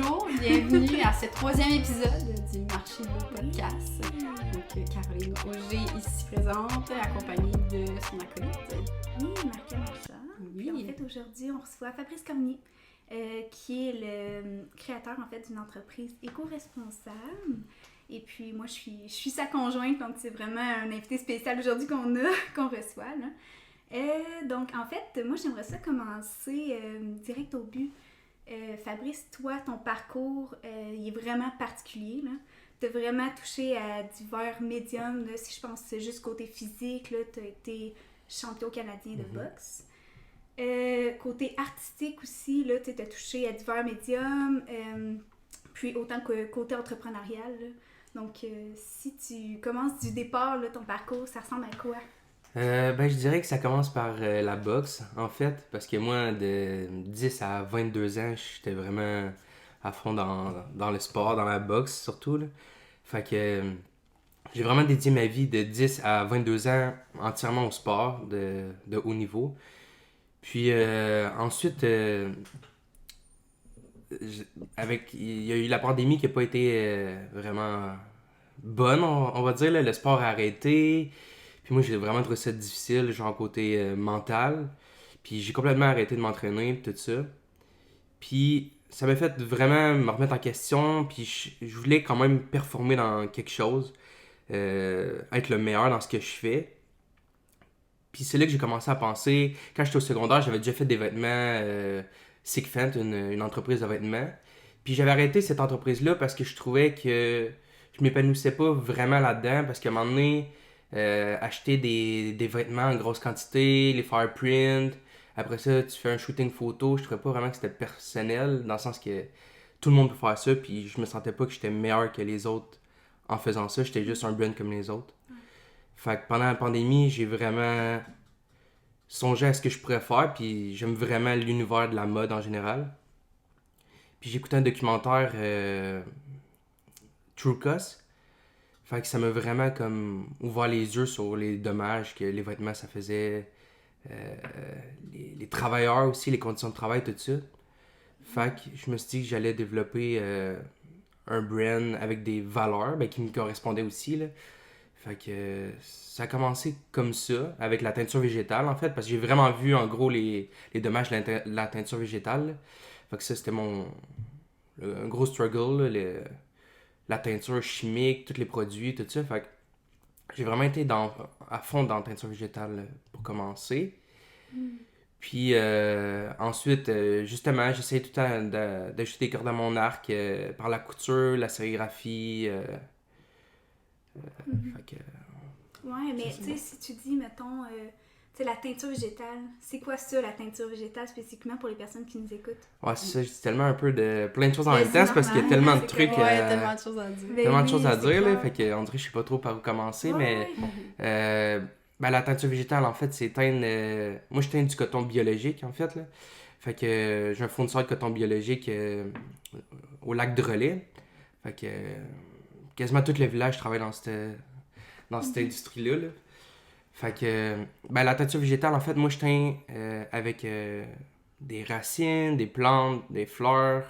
bonjour, bienvenue à ce 3e épisode du Marché de podcast. Donc, Caroline Auger ici présente, accompagnée de son acolyte. Oui, Marca Marchand. Oui. Puis en fait, aujourd'hui, on reçoit Fabrice Cormier, qui est le créateur en fait d'une entreprise éco-responsable. Et puis moi, je suis sa conjointe, donc c'est vraiment un invité spécial aujourd'hui qu'on reçoit. Là. Donc en fait, moi j'aimerais ça commencer direct au but. Fabrice, toi, ton parcours, il est vraiment particulier. Tu as vraiment touché à divers médiums. Là, si je pense juste côté physique, tu as été champion canadien de boxe. Côté artistique aussi, tu as touché à divers médiums. Puis autant que côté entrepreneurial. Là. Donc, si tu commences du départ, là, ton parcours, ça ressemble à quoi? Je dirais que ça commence par la boxe, en fait, parce que moi, de 10 à 22 ans, j'étais vraiment à fond dans le sport, dans la boxe surtout. Là. Fait que j'ai vraiment dédié ma vie de 10 à 22 ans entièrement au sport de haut niveau. Puis ensuite, il y a eu la pandémie qui n'a pas été vraiment bonne, on va dire. Là. Le sport a arrêté. Puis moi, j'ai vraiment trouvé ça difficile, genre côté mental. Puis j'ai complètement arrêté de m'entraîner, tout ça. Puis ça m'a fait vraiment me remettre en question. Puis je voulais quand même performer dans quelque chose. Être le meilleur dans ce que je fais. Puis c'est là que j'ai commencé à penser. Quand j'étais au secondaire, j'avais déjà fait des vêtements Sigfent, une entreprise de vêtements. Puis j'avais arrêté cette entreprise-là parce que je trouvais que je m'épanouissais pas vraiment là-dedans. Parce qu'à un moment donné, acheter des vêtements en grosse quantité, les faire print. Après ça, tu fais un shooting photo. Je trouvais pas vraiment que c'était personnel, dans le sens que tout le monde peut faire ça. Puis je me sentais pas que j'étais meilleur que les autres en faisant ça. J'étais juste un brand comme les autres. Fait que pendant la pandémie, j'ai vraiment songé à ce que je pourrais faire. Puis j'aime vraiment l'univers de la mode en général. Puis j'ai écouté un documentaire True Cost. Fait que ça m'a vraiment comme ouvert les yeux sur les dommages que les vêtements ça faisait, les travailleurs aussi, les conditions de travail, tout ça. Fait que je me suis dit que j'allais développer un brand avec des valeurs qui me correspondaient aussi. Là. Fait que ça a commencé comme ça, avec la teinture végétale en fait, parce que j'ai vraiment vu en gros les dommages de la teinture végétale. Là. Fait que ça c'était un gros struggle, là, la teinture chimique, tous les produits, tout ça. Fait que j'ai vraiment été à fond dans la teinture végétale pour commencer. Puis ensuite, justement, j'essayais tout le temps d'ajouter des cordes à mon arc par la couture, la sérigraphie. Fait que, Ouais, mais tu sais, si tu dis, mettons, tu sais, la teinture végétale, c'est quoi ça, la teinture végétale, spécifiquement pour les personnes qui nous écoutent? ouais, c'est ça, je dis tellement un peu de plein de choses en Mais même temps, c'est c'est parce qu'il y a normal, tellement de c'est trucs. Ouais, tellement de choses à dire. Tellement de oui, choses à c'est dire, là, clair. fait que on dirait que je sais pas trop par où commencer, Ouais, mais la teinture végétale, en fait, c'est teindre... moi, je teins du coton biologique, en fait, là. Fait que j'ai un fournisseur de coton biologique au lac de Relais. Fait que quasiment tout le village travaille dans cette industrie-là, là. Fait que la teinture végétale, en fait, moi, je teins avec des racines, des plantes, des fleurs,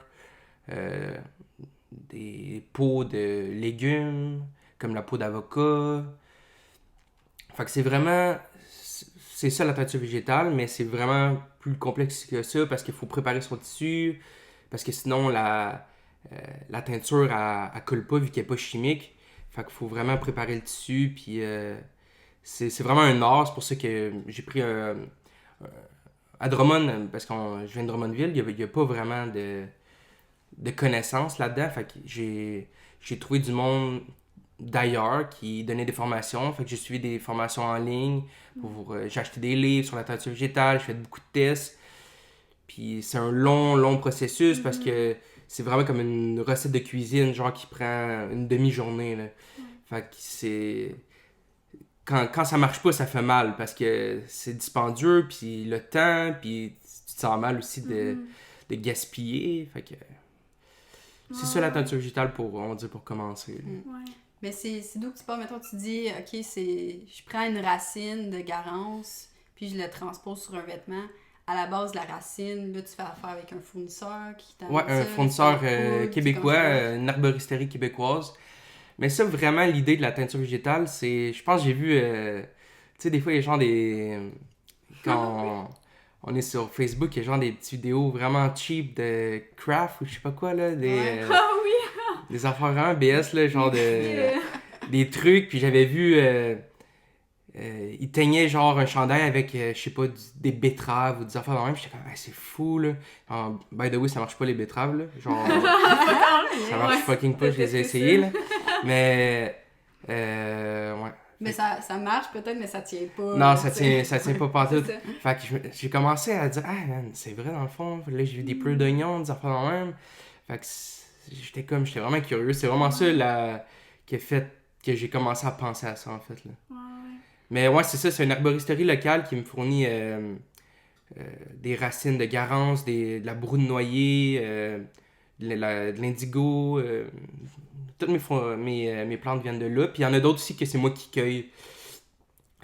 des peaux de légumes, comme la peau d'avocat. Fait que c'est ça la teinture végétale, mais c'est vraiment plus complexe que ça parce qu'il faut préparer son tissu, parce que sinon la teinture elle coule pas vu qu'elle est pas chimique. Fait qu'il faut vraiment préparer le tissu, puis c'est vraiment un art. C'est pour ça que j'ai pris à Drummond, parce que je viens de Drummondville, il y a pas vraiment de connaissances là-dedans. Fait que j'ai trouvé du monde d'ailleurs qui donnait des formations. Fait que j'ai suivi des formations en ligne. J'ai acheté des livres sur la teinture végétale, j'ai fait beaucoup de tests. Puis c'est un long processus parce que c'est vraiment comme une recette de cuisine, genre qui prend une demi-journée. Là. Fait que c'est... Quand ça marche pas, ça fait mal parce que c'est dispendieux, puis le temps, puis tu te sens mal aussi de gaspiller. Fait que... C'est ça la teinture végétale on va dire, pour commencer. ouais. Mais c'est d'où que tu pars, mettons, tu dis, OK, je prends une racine de garance, puis je le transpose sur un vêtement. à la base de la racine, là, tu fais affaire avec un fournisseur qui t'amène Ouais, un ça, fournisseur tu t'en coupes, québécois, comment ça une arboristerie québécoise. Mais ça, vraiment, l'idée de la teinture végétale, c'est... Je pense que j'ai vu... tu sais, des fois, il y a genre des... Quand on est sur Facebook, il y a genre des petites vidéos vraiment cheap de craft ou je sais pas quoi, là. Ouais. Ah oui! Des affaires vraiment BS, là, genre de... Euh, des trucs. Puis j'avais vu... il teignait genre un chandail avec, je sais pas, des betteraves ou des affaires de même. J'étais comme, ah, c'est fou, là. Alors, by the way, ça marche pas les betteraves, là. Genre, ça marche Ouais. fucking pas, je les ai essayés, là. Mais, ouais. Mais ça marche peut-être, mais ça tient pas. Non, là, ça tu sais. tient, ça tient pas pantoute. C'est ça. Fait que j'ai commencé à dire, ah, man, c'est vrai, dans le fond. Là, j'ai vu des pleurs d'oignons, des affaires de même. Fait que j'étais vraiment curieux. C'est vraiment ça, qui a fait que j'ai commencé à penser à ça, en fait, là. ouais. Mais ouais, c'est ça, c'est une arboristerie locale qui me fournit des racines de garance, de la broue de noyer, de l'indigo. Toutes mes plantes viennent de là. Puis il y en a d'autres aussi que c'est moi qui cueille.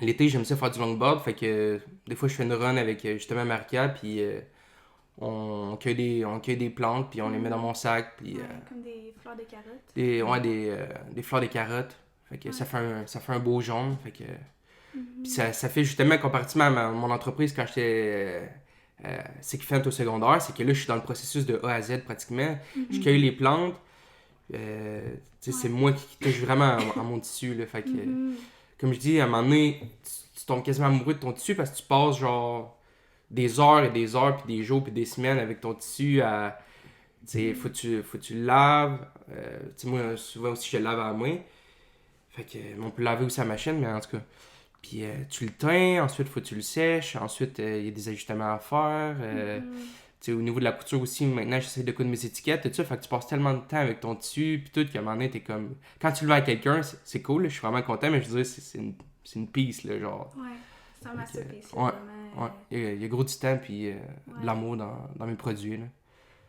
L'été, j'aime ça faire du longboard, fait que des fois je fais une run avec justement Marika, puis on cueille des plantes, puis on les met dans mon sac, puis Ouais, comme des fleurs de carottes. des fleurs de carottes. Fait que ça fait un beau jaune, fait que... Puis ça fait justement, comparativement à mon entreprise quand j'étais séquifante au secondaire, c'est que là, je suis dans le processus de A à Z pratiquement. Je cueille les plantes. Tu sais, c'est moi qui touche vraiment à mon tissu. Là, fait que, comme je dis, à un moment donné, tu tombes quasiment amoureux de ton tissu parce que tu passes genre des heures et des heures, puis des jours, puis des semaines avec ton tissu à... Tu sais, faut que tu le laves. Tu sais, moi, souvent aussi, je le lave à la main. Fait que, on peut le laver aussi à la machine, mais en tout cas... Puis tu le teins, ensuite faut que tu le sèches, ensuite il y a des ajustements à faire. Tu sais, au niveau de la couture aussi, maintenant j'essaie de coudre mes étiquettes, tout ça, fait que tu passes tellement de temps avec ton tissu, puis tout, qu'à un moment donné, t'es comme... Quand tu le vends à quelqu'un, c'est cool, là, je suis vraiment content, mais je veux dire, c'est une piece, là, genre... Ouais, c'est un masterpiece. ouais, Vraiment, Ouais, il y a gros du temps, puis de l'amour dans mes produits, là.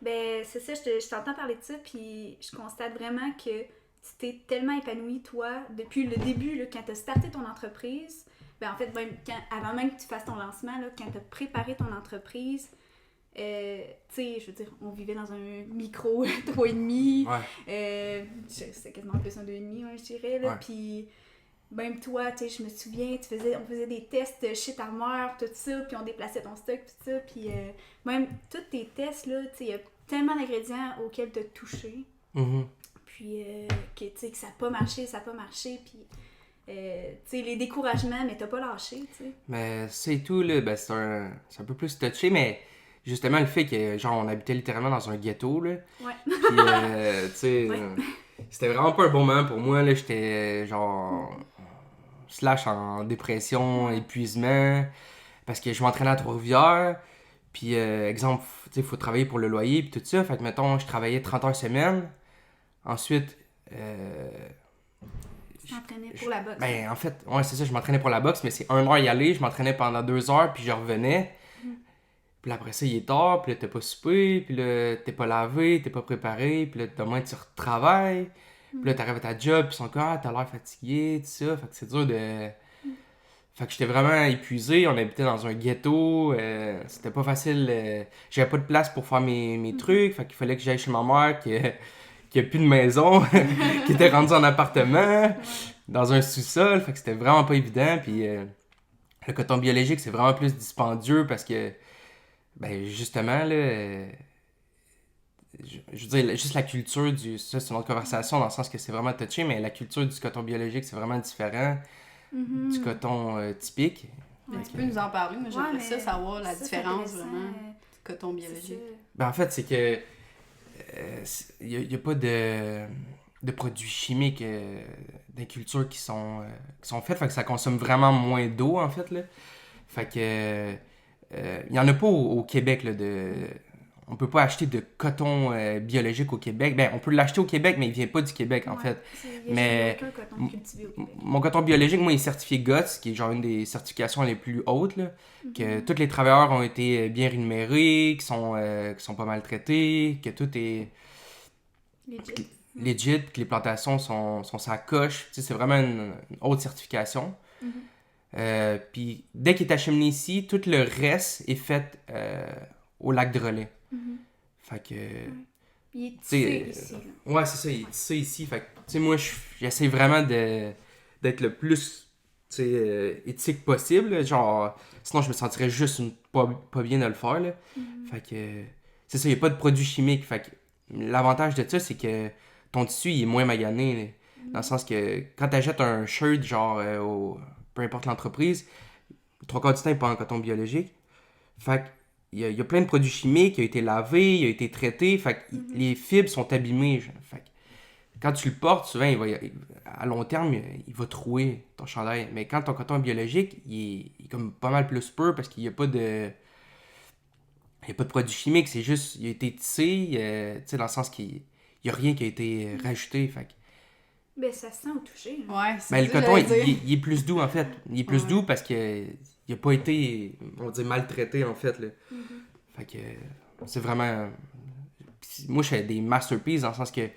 Ben, c'est ça, je t'entends parler de ça, puis je constate vraiment que tu t'es tellement épanoui, toi, depuis le début, là, quand tu as starté ton entreprise. Ben, en fait, même avant même que tu fasses ton lancement, là, quand tu as préparé ton entreprise, tu sais, je veux dire, on vivait dans un micro 3,5. Ouais. C'était quasiment plus un 2,5, je dirais, là. Ouais. Puis même toi, tu sais, je me souviens, on faisait des tests chez ta mère, tout ça, puis on déplaçait ton stock, tout ça. Puis même tous tes tests, là, tu sais, il y a tellement d'ingrédients auxquels tu as touché. Mhm. Puis que, tu sais, que ça n'a pas marché, puis tu sais, les découragements, mais t'as pas lâché, tu sais. Mais c'est tout, là, ben c'est un peu plus touché, mais justement le fait que, genre, on habitait littéralement dans un ghetto, là. Ouais. Puis, tu sais, Ouais. c'était vraiment pas un bon moment pour moi, là, j'étais, genre, slash en dépression, épuisement, parce que je m'entraînais à Trois-Rivières, puis, exemple, tu sais, il faut travailler pour le loyer, puis tout ça, fait que, mettons, je travaillais 30 heures semaine, ensuite, Tu t'entraînais pour la boxe. ben, en fait, ouais, c'est ça, je m'entraînais pour la boxe, mais c'est 1 heure y aller, je m'entraînais pendant 2 heures, puis je revenais. Puis là, après ça, il est tard, puis là, t'es pas soupé, puis là, t'es pas lavé, t'es pas préparé, puis là, demain, tu retravailles. Puis là, t'arrives à ta job, puis ils sont comme, ah, t'as l'air fatigué, tout ça. Fait que c'est dur de... Fait que j'étais vraiment épuisé, on habitait dans un ghetto, c'était pas facile, j'avais pas de place pour faire mes trucs, fait qu'il fallait que j'aille chez ma mère, qui a plus de maison, qui était rendue en appartement, dans un sous-sol, fait que c'était vraiment pas évident, puis le coton biologique, c'est vraiment plus dispendieux parce que, ben justement, là, je veux dire, juste la culture ça c'est une autre conversation dans le sens que c'est vraiment touché, mais la culture du coton biologique, c'est vraiment différent du coton typique. Mais tu peux nous en parler, moi j'aimerais Ouais, ça mais savoir la ça, différence c'est intéressant, vraiment du coton c'est biologique. ça. Ben en fait, c'est que il n'y a pas de produits chimiques d'inculture qui sont faits, fait que ça consomme vraiment moins d'eau en fait, là. Fait que il y en a pas au Québec, là, on peut pas acheter de coton biologique au Québec. Ben on peut l'acheter au Québec, mais il vient pas du Québec en Ouais, fait. il y a Mais jamais aucun coton cultivé au Québec. Mon coton biologique, moi, il est certifié GOTS, qui est genre une des certifications les plus hautes, là. Que tous les travailleurs ont été bien rémunérés, qui sont pas maltraités, que tout est Legit. legit, que les plantations sont sa coche. Tu sais, c'est vraiment une haute certification. Puis dès qu'il est acheminé ici, tout le reste est fait au lac de Relais. Fait que... Il est Tu sais, tissé ici. Ouais, c'est ça, il est tissé ici. Fait que, tu sais, moi, j'essaie vraiment d'être le plus, tu sais, éthique possible. Genre, sinon, je me sentirais juste pas bien de le faire, là. Fait que, c'est ça, il n'y a pas de produits chimiques. Fait que, l'avantage de ça, c'est que ton tissu, il est moins magané, là. Dans le sens que, quand tu achètes un shirt, genre, peu importe l'entreprise, 3/4 du temps, il n'est pas en coton biologique. Fait que, il y a plein de produits chimiques, il a été lavé, il a été traité, fait que les fibres sont abîmées. Genre. Fait que quand tu le portes, souvent, à long terme, il va trouer ton chandail. Mais quand ton coton est biologique, il est comme pas mal plus pur parce qu'il n'y a pas de... Il y a pas de produits chimiques, c'est juste, il a été tissé, tu sais, dans le sens qu'il n'y a rien qui a été rajouté. Fait que... Ben, ça se sent au toucher. Là. Ouais, c'est Ben, le ça, coton, j'allais dire. il est plus doux, en fait. Il est plus doux parce que il n'a pas été, on va dire, maltraité, en fait. Là. Fait que c'est vraiment... Moi, je fais des masterpieces dans le sens que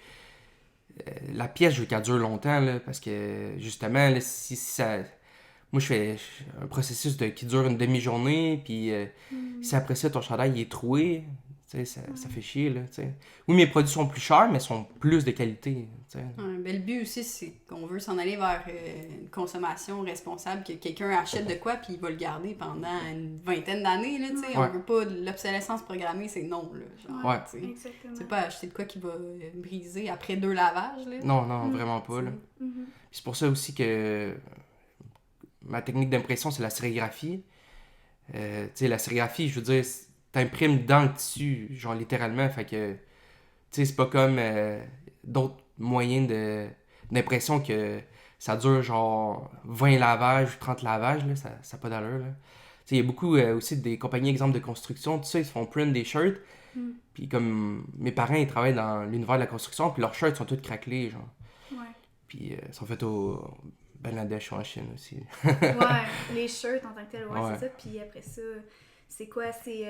la pièce, je veux qu'elle dure longtemps, là, parce que, justement, là, si ça... Moi, je fais un processus qui dure une demi-journée, puis si après ça, ton chandail il est troué, tu sais, ça fait chier, là, tu sais. Oui, mes produits sont plus chers, mais sont plus de qualité, tu sais. Ouais, ben, le but aussi, c'est qu'on veut s'en aller vers une consommation responsable, que quelqu'un achète de quoi, puis il va le garder pendant une vingtaine d'années, là, tu sais. Ouais. On veut pas de l'obsolescence programmée, c'est non, là. Genre, Ouais. tu sais. Exactement. C'est pas acheter de quoi qui va briser après 2 lavages, là. Non, vraiment pas, là. Puis c'est pour ça aussi que ma technique d'impression, c'est la sérigraphie. Tu sais, la sérigraphie, je veux dire, t'imprimes dans le tissu, genre littéralement, fait que, tu sais, c'est pas comme d'autres moyens d'impression que ça dure genre 20 lavages ou 30 lavages, là, ça n'a pas d'allure, là. Tu sais, il y a beaucoup aussi des compagnies, exemple de construction, tu sais, ils se font print des shirts, puis comme mes parents, ils travaillent dans l'univers de la construction, puis leurs shirts sont tous craquelés, genre. Ouais. Puis ils sont faits au Bangladesh ou en Chine aussi. Ouais, les shirts en tant que tel, ouais, Ouais. c'est ça. Puis après ça, c'est quoi? C'est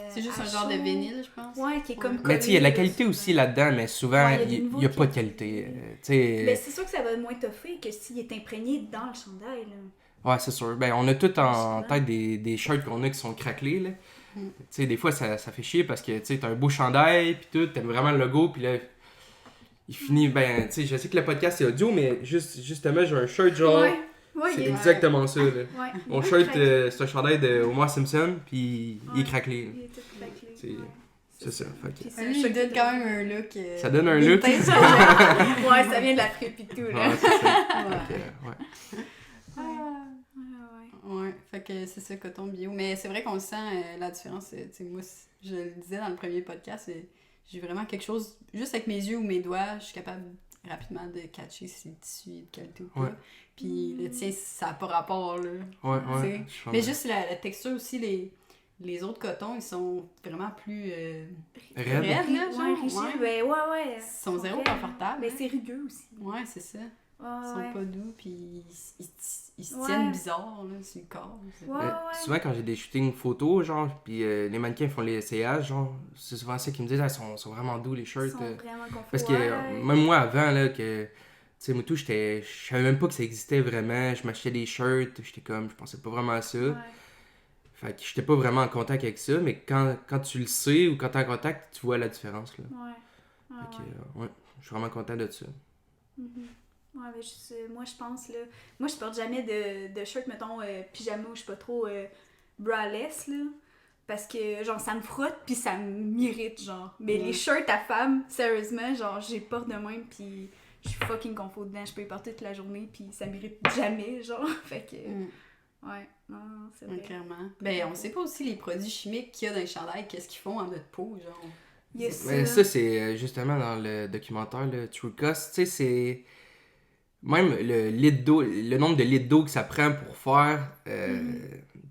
C'est juste un à genre de chaud. vinyle, je pense. Ouais, qui est comme Mais tu sais, il y a de la collé, qualité là, aussi souvent. là-dedans, mais souvent, Ouais, il y a des il nouveaux n'y a pas de qualités. qualité. Tu sais, Ben, c'est sûr que ça va moins toffé que s'il est imprégné dans le chandail, là. ouais, c'est sûr. Ben, on a tout en Souvent. tête des shirts qu'on a qui sont craquelés, là. Tu sais, des fois, ça fait chier parce que, tu sais, t'as un beau chandail, puis tout, t'aimes vraiment le logo, puis là, il finit, ben, tu sais, je sais que le podcast, c'est audio, mais justement, j'ai un shirt, genre, Ouais, c'est il est... exactement ça, là. Ouais, Mon il est shirt, craquelé. c'est un chandail de Homer Simpson, puis il est Ouais. craquelé, là. Il est tout craquelé. C'est- ouais. C'est ça, fait que... Puis c'est Lui, un il shirt donne de- quand même un look. Ça donne un look. vintage. Ouais, ça vient de l'Afrique et tout, là. Ouais, c'est ça. Ouais. Fait que, ouais. Ah. Ouais. Ouais, fait que c'est ça, coton bio. Mais c'est vrai qu'on le sent, la différence. Tu sais, moi, je le disais dans le premier podcast, j'ai vraiment quelque chose, juste avec mes yeux ou mes doigts, je suis capable rapidement de catcher si le tissu est de qualité ou pas. Ouais. Puis le tien, ça n'a pas rapport, là. Ouais, Tu sais. ouais. je suis Mais juste la texture aussi, les autres cotons, ils sont vraiment plus Raide. raides, là, genre. Ouais, rigide, Ouais. ben ouais. Ils sont zéro raides. confortables. Ben c'est rugueux aussi. Ouais, c'est ça. Ils Ouais, sont ouais. pas doux, puis ils se Ouais. tiennent bizarre, là, sur le corps. Ouais, Mais ouais. souvent, quand j'ai des shootings photos, genre, puis les mannequins font les essayages, genre, c'est souvent ça qui me disent, ah, ils sont vraiment doux les Ils shirts. sont vraiment confortables. Parce que même moi, avant, là, que, tu sais, moi, tout, je savais même pas que ça existait vraiment. Je m'achetais des shirts, j'étais comme, je pensais pas vraiment à ça. Ouais. Fait que j'étais pas vraiment en contact avec ça, mais quand tu le sais ou quand t'es en contact, tu vois la différence, là. Ouais. Ah, Fait que, ouais. ouais, je suis vraiment content de ça. Ouais, mais moi, je pense, là... Moi, je porte jamais de shirt, mettons, pyjama, où je suis pas trop braless, là. Parce que, genre, ça me frotte, puis ça m'irrite, genre. Mais les shirts à femme, sérieusement, genre, j'ai porte de même, puis je suis fucking confort dedans. Je peux les porter toute la journée, puis ça m'irrite jamais, genre. Fait que... Ouais, non, c'est Ouais, vrai. clairement. Ben, on sait pas aussi les produits chimiques qu'il y a dans les chandails, qu'est-ce qu'ils font en notre peau, genre. Il y a Mais ça, c'est justement dans le documentaire, le True Cost, tu sais, c'est... Même le nombre de litres d'eau que ça prend pour faire, tu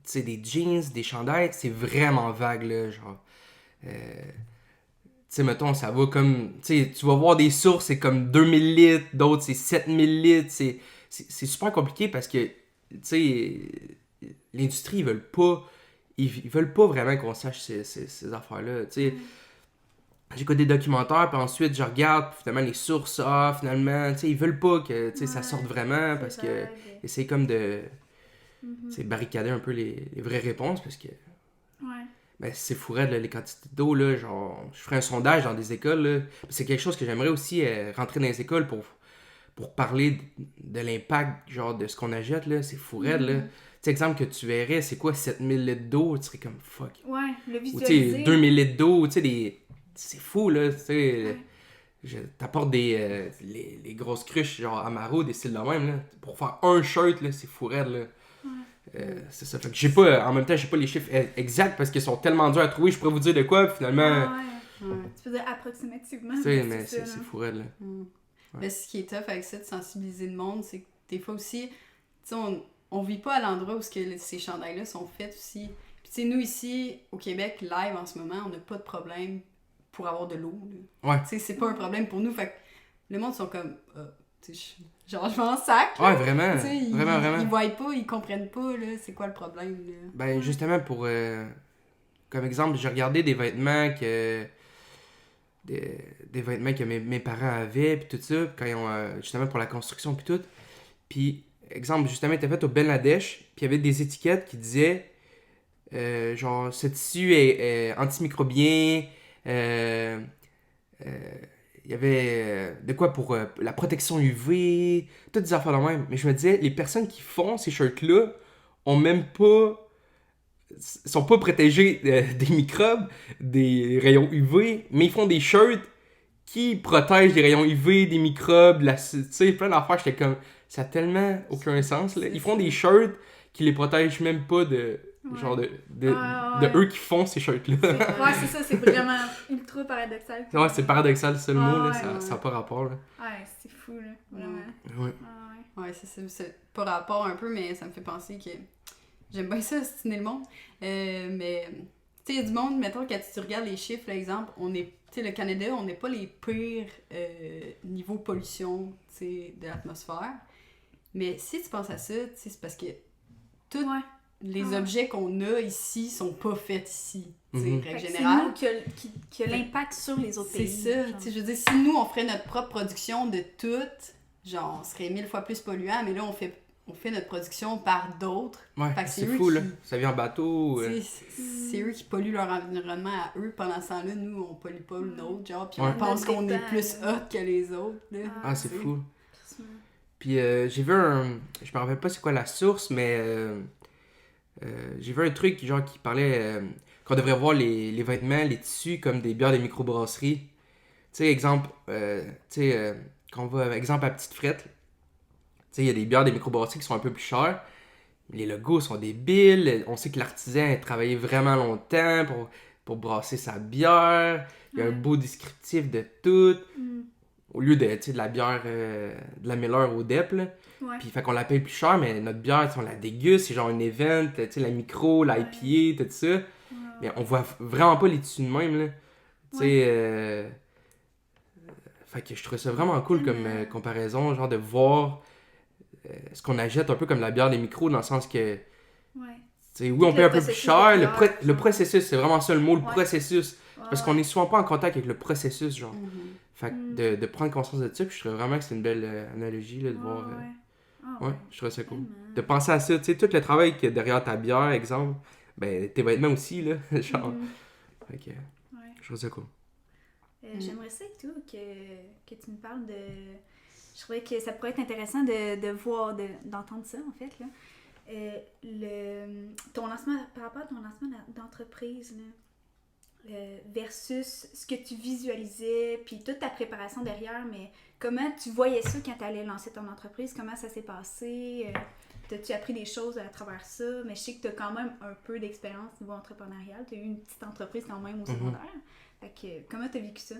sais, des jeans, des chandails, c'est vraiment vague, là, genre. Tu sais, mettons, ça va comme... Tu sais, tu vas voir des sources, c'est comme 2000 litres, d'autres, c'est 7000 litres, c'est super compliqué parce que, tu sais, l'industrie, ils veulent pas vraiment qu'on sache ces affaires-là, tu sais. J'écoute des documentaires, puis ensuite je regarde, puis finalement les sources, finalement, tu sais, ils veulent pas que tu sais, ça sorte vraiment parce que vague. essaye comme de c'est barricader un peu les vraies réponses parce que Ouais. ben, c'est fou raide, là, les quantités d'eau, là, genre, je ferais un sondage dans des écoles, là. C'est quelque chose que j'aimerais aussi rentrer dans les écoles pour parler de l'impact, genre, de ce qu'on achète, là, c'est fou raide, là. Tu sais, exemple que tu verrais, c'est quoi, 7000 litres d'eau, tu serais comme, fuck. Ouais, le Ou, tu visualiser. sais, 2000 litres d'eau, tu sais, c'est fou, là, tu sais. Ouais. T'apportes les grosses cruches, genre, Amaro, des styles de même, là. Pour faire un shirt, là, c'est fou raide, là. C'est ça. Fait que j'ai pas, en même temps, j'ai pas les chiffres exacts parce qu'ils sont tellement durs à trouver. Je pourrais vous dire de quoi, puis finalement. Ah ouais. Ouais. Tu peux dire approximativement. Tu sais, mais mais ça, c'est là. fou raide, là. Mais ce qui est tough avec ça, de sensibiliser le monde, c'est que des fois aussi, tu sais, on vit pas à l'endroit où ces chandails-là sont faits aussi. Puis tu sais, nous ici, au Québec, live en ce moment, on n'a pas de problème pour avoir de l'eau. Là. Ouais. Tu sais, c'est pas un problème pour nous. Fait que le monde sont comme, tu sais, genre, je m'en sac. Là. Ouais, vraiment. Tu sais, Vraiment. Ils voient pas, ils comprennent pas, là, c'est quoi le problème. Là. Ben, justement, comme exemple, j'ai regardé des vêtements que. Des vêtements que mes parents avaient, puis tout ça, quand ils ont, justement pour la construction, puis tout. Puis, exemple, justement, il était fait au Bangladesh, puis il y avait des étiquettes qui disaient, genre, ce tissu est antimicrobien, il y avait de quoi pour la protection UV, toutes des affaires de même. Mais je me disais, les personnes qui font ces shirts-là ont même pas. Sont pas protégés des microbes, des rayons UV, mais ils font des shirts qui protègent des rayons UV, des microbes, tu sais, plein d'affaires. J'étais comme, ça a tellement aucun sens. Là. Ils font des shirts qui les protègent même pas de. Genre de eux qui font ces shirts-là. Ouais, c'est ça, c'est vraiment ultra paradoxal. Ouais, c'est paradoxal, c'est le mot, là, ouais. ça n'a pas rapport. Là. Ouais, c'est fou, là, vraiment. Ouais. Ah ouais. Ouais, c'est pas rapport un peu, mais ça me fait penser que j'aime bien ça, ostiner le monde. Mais, tu sais, il y a du monde, mettons, quand tu regardes les chiffres, par exemple, on est, tu sais, le Canada, on n'est pas les pires niveau pollution, tu sais, de l'atmosphère. Mais si tu penses à ça, tu sais, c'est parce que tous les objets qu'on a ici sont pas faits ici, tu sais, règle générale. C'est nous qui a l'impact sur les autres pays. C'est ça, tu sais, je veux dire, si nous, on ferait notre propre production de tout, genre, on serait 1000 fois plus polluant, mais là, on fait notre production par d'autres. Ouais, fait que c'est fou, là. Ça vient en bateau. C'est eux qui polluent leur environnement à eux. Pendant ce temps-là, nous, on pollue pas le nôtre, genre, puis Ouais. on pense qu'on est plus hot que les autres. Là, Ah, c'est tu sais. fou. Puis j'ai vu je me rappelle pas c'est quoi la source, mais j'ai vu un truc genre qui parlait qu'on devrait voir les vêtements, les tissus comme des bières de microbrasserie. Tu sais, exemple, quand on va, exemple, à Petite Frette, tu sais, il y a des bières de microbrasserie qui sont un peu plus chères. Les logos sont débiles. On sait que l'artisan a travaillé vraiment longtemps pour brasser sa bière. Il y a un beau descriptif de tout. Au lieu de la bière de la Miller au DEP, là. Ouais. Puis fait qu'on la paye plus cher, mais notre bière, on la déguste, c'est genre un event, tu sais, la micro, l'IPA, tout ça. Mais on voit vraiment pas les tissus de même, là. Tu sais, fait que je trouve ça vraiment cool comme comparaison, genre de voir ce qu'on achète un peu comme la bière des micros, dans le sens que, oui, on paye un peu plus cher, le processus, c'est vraiment ça le mot, le processus. Parce qu'on est souvent pas en contact avec le processus, genre. Fait que de prendre conscience de ça, puis je trouve vraiment que c'est une belle analogie, là, de voir... Ouais, je trouve ça cool. De penser à ça, tu sais, tout le travail qu'il y a derrière ta bière, exemple, ben, tes vêtements aussi, là, genre. Fait que, je trouve ça cool. J'aimerais ça et tout, que tu me parles de... Je trouvais que ça pourrait être intéressant de voir, d'entendre ça, en fait, là. Ton lancement, par rapport à ton lancement d'entreprise, là, versus ce que tu visualisais, puis toute ta préparation derrière, mais comment tu voyais ça quand tu allais lancer ton entreprise? Comment ça s'est passé? T'as-tu appris des choses à travers ça? Mais je sais que tu as quand même un peu d'expérience au niveau entrepreneurial. Tu as eu une petite entreprise quand même au secondaire. Fait que, comment tu as vécu ça?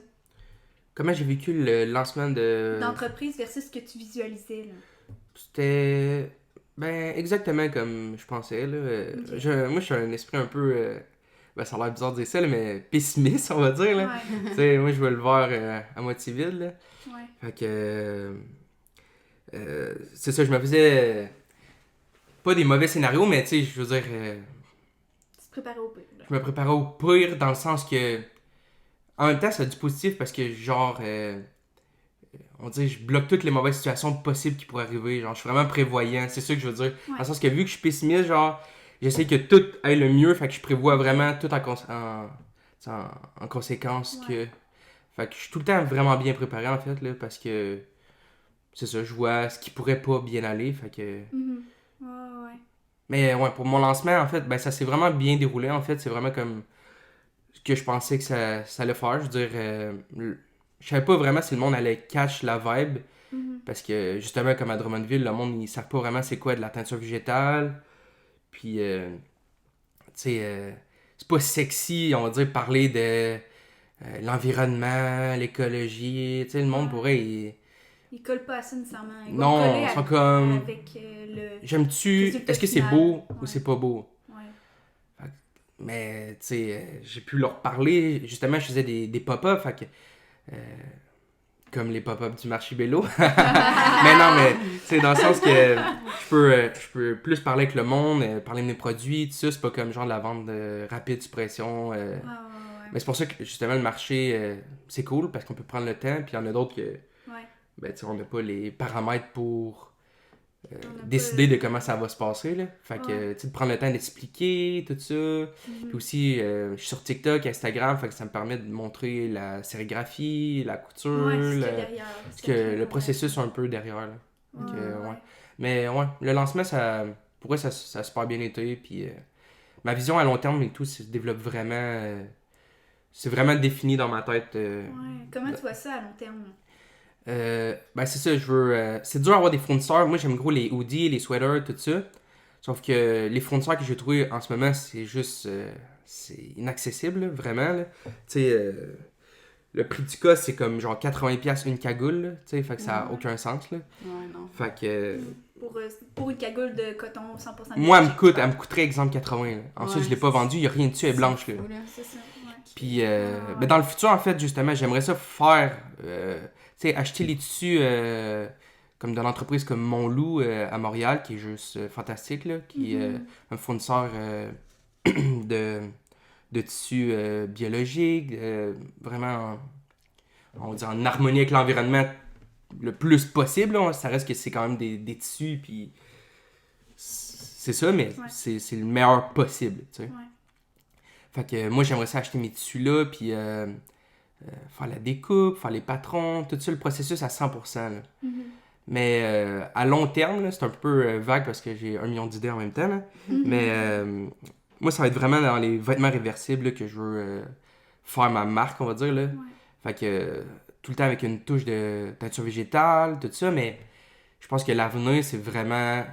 Comment j'ai vécu le lancement d'entreprise versus ce que tu visualisais, là? C'était... Ben, exactement comme je pensais, là. Moi, je suis un esprit un peu... Ben, ça a l'air bizarre de dire ça, là, mais pessimiste, on va dire, là. Tu sais, moi, je veux le voir à moitié vide, là. Fait que... c'est ça, je me faisais... pas des mauvais scénarios, mais tu sais, je veux dire... Tu te préparais au pire, là. Je me préparais au pire dans le sens que... En même temps, ça a du positif parce que, genre... on dirait, je bloque toutes les mauvaises situations possibles qui pourraient arriver. Genre, je suis vraiment prévoyant. C'est ça que je veux dire. Dans le sens que vu que je suis pessimiste, genre, j'essaie que tout aille le mieux. Fait que je prévois vraiment tout en conséquence. Que... Fait que je suis tout le temps vraiment bien préparé, en fait, là, parce que c'est ça, je vois ce qui pourrait pas bien aller. Fait que... Mais ouais, pour mon lancement, en fait, ben ça s'est vraiment bien déroulé. En fait, c'est vraiment comme ce que je pensais que ça allait faire. Je veux dire, je savais pas vraiment si le monde allait catch la vibe. Parce que, justement, comme à Drummondville, le monde, ils savent pas vraiment c'est quoi de la teinture végétale. Puis, tu sais, c'est pas sexy, on va dire, parler de l'environnement, l'écologie. Tu sais, le monde pourrait... Ils collent pas à ça nécessairement. Ils vont Non, coller ils sont comme... avec le... J'aime-tu... résultat Est-ce que c'est final. beau ou Ouais. c'est pas beau? Ouais. Mais, tu sais, j'ai pu leur parler. Justement, je faisais des pop-up, fait que... comme les pop-up du marché Bello. Mais non, mais, tu sais, dans le sens que je peux plus parler avec le monde, parler de mes produits, tout ça. C'est pas comme genre de la vente rapide, suppression. Mais c'est pour ça que, justement, le marché, c'est cool, parce qu'on peut prendre le temps, puis il y en a d'autres que... Ben, tu sais, on n'a pas les paramètres pour décider de comment ça va se passer, là. Fait que, tu sais, de prendre le temps d'expliquer tout ça. Puis aussi, je suis sur TikTok, Instagram, fait que ça me permet de montrer la sérigraphie, la couture, le processus un peu derrière, là. Donc, Mais ouais, le lancement, pour moi, ça a super bien été, puis ma vision à long terme et tout se développe vraiment... c'est vraiment défini dans ma tête. Comment tu vois ça à long terme? Ben c'est ça, je veux... c'est dur d'avoir des fournisseurs. Moi, j'aime gros les hoodies, les sweaters, tout ça. Sauf que les fournisseurs que j'ai trouvés en ce moment, c'est juste... c'est inaccessible, là, vraiment. Tu sais, le prix du cas, c'est comme genre 80$ une cagoule. Tu sais, fait que ça n'a aucun sens, là. Ouais, non. Fait que... Pour une cagoule de coton 100% moi, elle me coûterait exemple 80. Là. Ensuite, je l'ai pas vendue, il n'y a rien dessus, elle est blanche, là. C'est ça, Puis, ben dans le futur, en fait, justement, j'aimerais ça faire... tu sais, acheter les tissus comme de l'entreprise comme Montloup à Montréal, qui est juste fantastique, là, qui est un fournisseur de tissus biologiques, vraiment, on va dire, en harmonie avec l'environnement le plus possible. Là. Ça reste que c'est quand même des tissus, puis c'est ça, mais c'est le meilleur possible, tu sais. Fait que moi, j'aimerais ça acheter mes tissus là, puis... faire la découpe, faire les patrons, tout ça, le processus à 100%. Là. Mais à long terme, là, c'est un peu vague parce que j'ai 1 million d'idées en même temps. Là. Mais moi, ça va être vraiment dans les vêtements réversibles là, que je veux faire ma marque, on va dire. Là. Fait que tout le temps avec une touche de teinture végétale, tout ça, mais je pense que l'avenir, c'est vraiment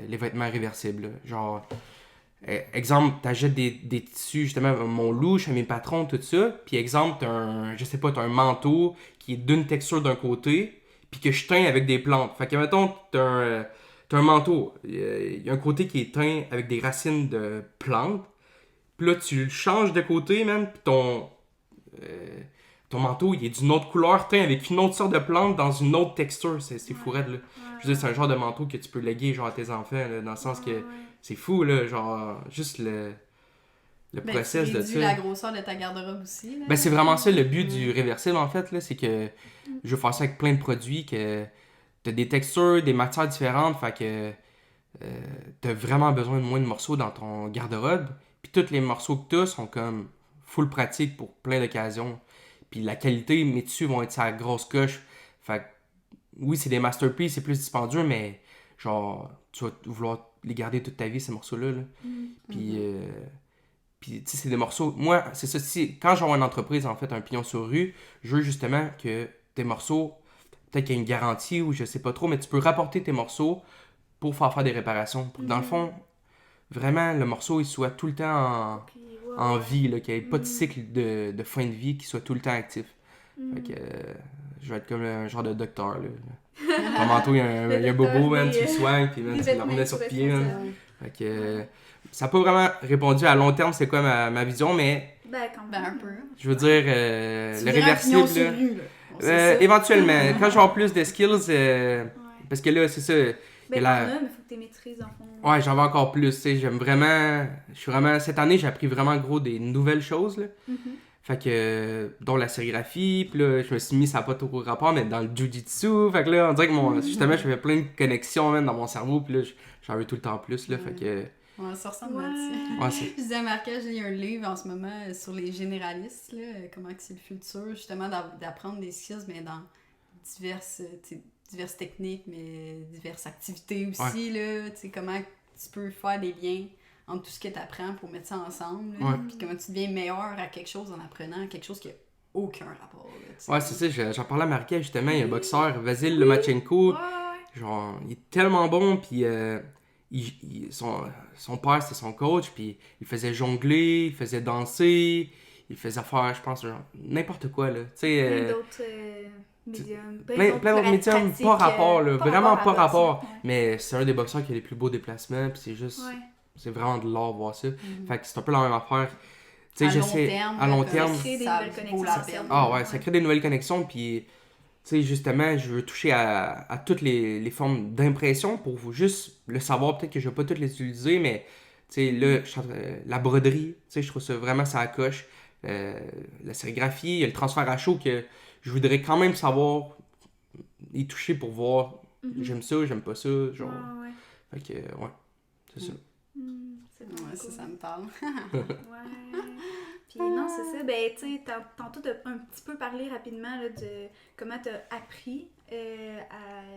les vêtements réversibles. Là. Genre... exemple, t'achètes des tissus, justement, mon louche, mes patrons, tout ça. Puis exemple, t'as un manteau qui est d'une texture d'un côté, puis que je teins avec des plantes. Fait que, mettons, t'as un manteau. Il y a un côté qui est teint avec des racines de plantes. Puis là, tu le changes de côté, man, puis ton manteau, il est d'une autre couleur, teint avec une autre sorte de plante dans une autre texture. C'est fou raide, là. Je veux dire, c'est un genre de manteau que tu peux léguer, genre, à tes enfants, là, dans le sens que... C'est fou, là, genre, juste le process tu de réduis ça. la grosseur de ta garde-robe aussi, là. Ben, c'est vraiment ça, le but du réversible, en fait, là, c'est que je veux faire ça avec plein de produits, que t'as des textures, des matières différentes, fait que t'as vraiment besoin de moins de morceaux dans ton garde-robe, puis tous les morceaux que t'as sont comme full pratique pour plein d'occasions, puis la qualité, mes tissus vont être sa grosse coche, fait que, oui, c'est des masterpieces, c'est plus dispendieux, mais genre, tu vas vouloir les garder toute ta vie, ces morceaux-là. Là. Puis, tu sais, c'est des morceaux... Moi, c'est ça. Quand j'ai une entreprise, en fait, un pignon sur rue, je veux justement que tes morceaux, peut-être qu'il y a une garantie ou je sais pas trop, mais tu peux rapporter tes morceaux pour faire des réparations. Pour que, dans le fond, vraiment, le morceau, il soit tout le temps en vie, là, qu'il n'y ait pas de cycle de fin de vie, qu'il soit tout le temps actif. Fait que... je vais être comme un genre de docteur, là. Ton manteau, il y a un bobo, man, tu le soignes, puis man, tu le remets sur pied, man. Fait que... ça n'a pas vraiment répondu à long terme, c'est quoi ma vision, mais... Ben, quand même. Un peu. Je veux dire, le réversible, Un sur rue, là. éventuellement, quand je vais avoir plus de skills, parce que là, c'est ça... Ben, t'en as, mais faut que tu maîtrises, en fond. Ouais, j'en veux encore plus, tu sais, j'aime vraiment... Cette année, j'ai appris vraiment gros des nouvelles choses, là. Fait que, dont la sérigraphie, puis là, je me suis mis, ça n'a pas trop rapport, mais dans le jujitsu. Fait que là, on dirait que justement, je fais plein de connexions même dans mon cerveau, puis là, j'en veux tout le temps plus, là. Fait que. Ouais, ça ressemble Ouais. là-dessus. Je disais à Marca, j'ai un livre en ce moment sur les généralistes, là, comment que c'est le futur, justement, d'apprendre des skills, mais dans diverses techniques, mais diverses activités aussi, là, tu sais, comment tu peux faire des liens entre tout ce que tu apprends pour mettre ça ensemble, là, puis comment tu deviens meilleur à quelque chose en apprenant quelque chose qui n'a aucun rapport. Là, ouais, c'est ça, j'en parlais à Marca, justement, il y a un boxeur, Vasil Lomachenko, genre, il est tellement bon, puis son père, c'était son coach, puis il faisait jongler, il faisait danser, il faisait faire, je pense, genre, n'importe quoi, là, tu sais... Plein d'autres médiums. Plein d'autres médiums, pas rapport, là, vraiment pas rapport. Ouais. Mais c'est un des boxeurs qui a les plus beaux déplacements, puis c'est juste... Ouais. C'est vraiment de l'art voir ça. Fait que c'est un peu la même affaire. Tu sais, à j'essaie... À long terme... Ça crée des ça nouvelles vaut connexions la sociales. peine. Ah ouais, ça crée des nouvelles connexions, puis... Tu sais, justement, je veux toucher à toutes les formes d'impression pour juste le savoir. Peut-être que je vais pas toutes les utiliser, mais... Tu sais, là, la broderie, tu sais, je trouve ça vraiment ça coche. La sérigraphie, il y a le transfert à chaud que je voudrais quand même savoir y toucher pour voir j'aime ça, j'aime pas ça, genre. Ouais. Fait que, ouais, c'est ça. C'est vraiment Ouais, cool. ça me parle. Ouais. Puis non, c'est ça. Ben, tu sais, tantôt, t'as un petit peu parlé rapidement là, de comment t'as appris,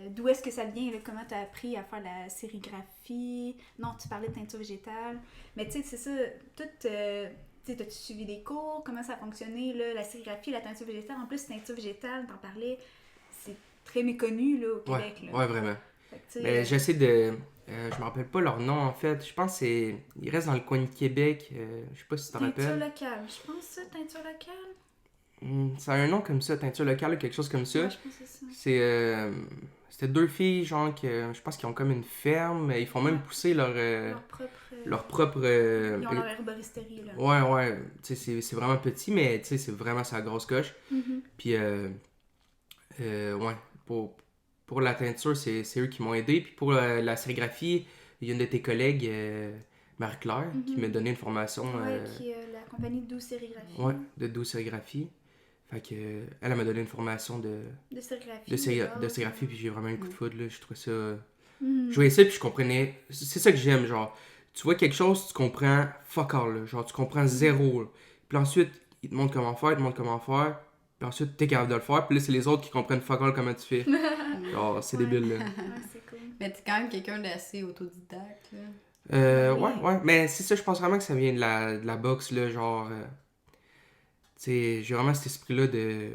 d'où est-ce que ça vient, là, comment t'as appris à faire la sérigraphie. Non, tu parlais de teinture végétale. Mais tu sais, c'est ça, tout... tu sais, t'as-tu suivi des cours? Comment ça a fonctionné, là, la sérigraphie, la teinture végétale? En plus, teinture végétale, t'en parlais, c'est très méconnu, là, au Québec, là. Ouais, vraiment. Fait que, tu sais, Mais j'essaie de... je me rappelle pas leur nom, en fait. Je pense que c'est... Ils restent dans le coin de Québec. Je sais pas si tu te teinture rappelles. locale. Je pense ça, teinture locale. Ça a un nom comme ça, teinture locale, quelque chose comme ça. Ouais, je pense que c'est ça. C'est... C'était deux filles, genre, que je pense qu'ils ont comme une ferme. Ils font même pousser leur propre... Ils ont leur herboristerie, là. Ouais. Tu sais, c'est vraiment petit, mais tu sais, c'est vraiment sa grosse coche. Puis, ouais, pour la teinture, c'est eux qui m'ont aidé. Puis pour la sérigraphie, il y a une de tes collègues, Marie-Claire, qui m'a donné une formation. Ouais, qui est la compagnie de Douce Sérigraphie. Ouais, de douce sérigraphie. Fait que, elle m'a donné une formation de sérigraphie. de sérigraphie, puis j'ai vraiment eu un coup de foudre, là. Je trouvais ça... Mhm. Je voyais ça, puis je comprenais... C'est ça que j'aime, genre. Tu vois quelque chose, tu comprends fuck all, là. Genre, tu comprends zéro, là. Puis ensuite, ils te montrent comment faire. Puis ensuite, t'es capable de le faire. Puis là, c'est les autres qui comprennent fuck all comment tu fais. Genre, c'est débile, là. Ouais, c'est cool. Mais t'es quand même quelqu'un d'assez autodidacte, là. Ouais. Mais c'est ça, je pense vraiment que ça vient de la boxe, là. Genre, tu sais, j'ai vraiment cet esprit-là de...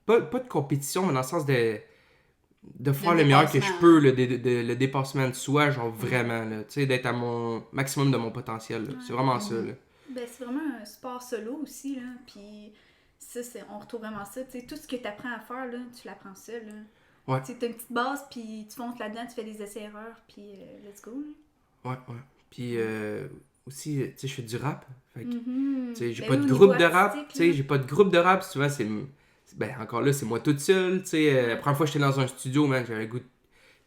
Pas de compétition, mais dans le sens de faire le meilleur que je peux, là, le dépassement de soi, genre vraiment, là. Tu sais, d'être à mon maximum de mon potentiel, là. C'est vraiment ça, là. Ben, c'est vraiment un sport solo aussi, là. Puis ça, on retrouve vraiment ça. Tu sais, tout ce que tu apprends à faire, là, tu l'apprends seul, là. Ouais. Tu sais, t'as une petite base, puis tu fonces là-dedans, tu fais des essais-erreurs, puis let's go, là. Ouais. Puis aussi, tu sais, je fais du rap. Fait que, Mhm. tu sais, j'ai Ben pas oui, de au groupe niveau de rap. artistique, Tu sais, là. j'ai pas de groupe de rap. Souvent, ben, encore là, c'est moi toute seule. Tu sais, la première fois que j'étais dans un studio, man, j'avais le goût de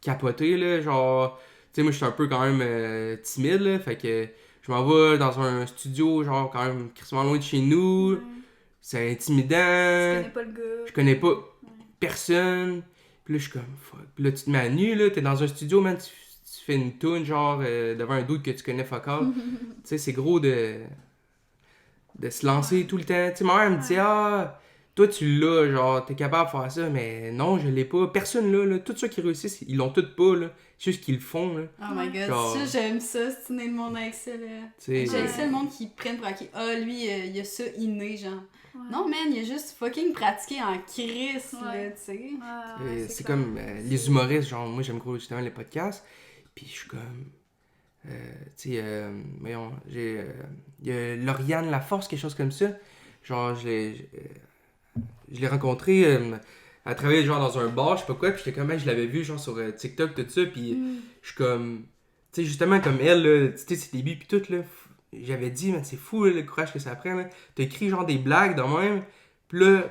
capoter, là. Genre, tu sais, moi, j'étais un peu quand même timide, là. Fait que je m'en vais dans un studio, genre, quand même, crissement loin de chez nous. Ouais. C'est intimidant. Tu connais pas le gars. Je connais pas personne. Puis là, je suis comme, fuck. Puis là, tu te mets à nu, là. T'es dans un studio, man. Tu fais une tune, genre, devant un dude que tu connais fuck all. Tu sais, c'est gros de se lancer tout le temps. Tu sais, ma mère me dit, toi, tu l'as, genre, t'es capable de faire ça. Mais non, je l'ai pas. Personne là. Tous ceux qui réussissent, ils l'ont tous pas, là. C'est juste qu'ils le font, là. Oh my god, Genre- ça, j'aime ça, c'est le monde avec ça, là. Tu sais, J'aime ça, le monde qui prennent pour acquis. Ah, lui, il a ça inné, genre. Ouais. Non, man, il a juste fucking pratiqué en crise, là, Ouais. tu sais. Ah, c'est clair. comme les humoristes, genre, moi, j'aime gros justement les podcasts. Puis je suis comme... tu sais, voyons, il y a Lauriane Laforce, quelque chose comme ça. Genre, je l'ai rencontré, elle travaillait genre dans un bar, je sais pas quoi, puis j'étais comme, je l'avais vu genre sur TikTok, tout ça, puis je suis comme, tu sais, justement comme elle, là, tu sais, ses débuts, puis tout, là, j'avais dit, mais c'est fou, là, le courage que ça prend, là. T'as écrit genre des blagues de même, puis là,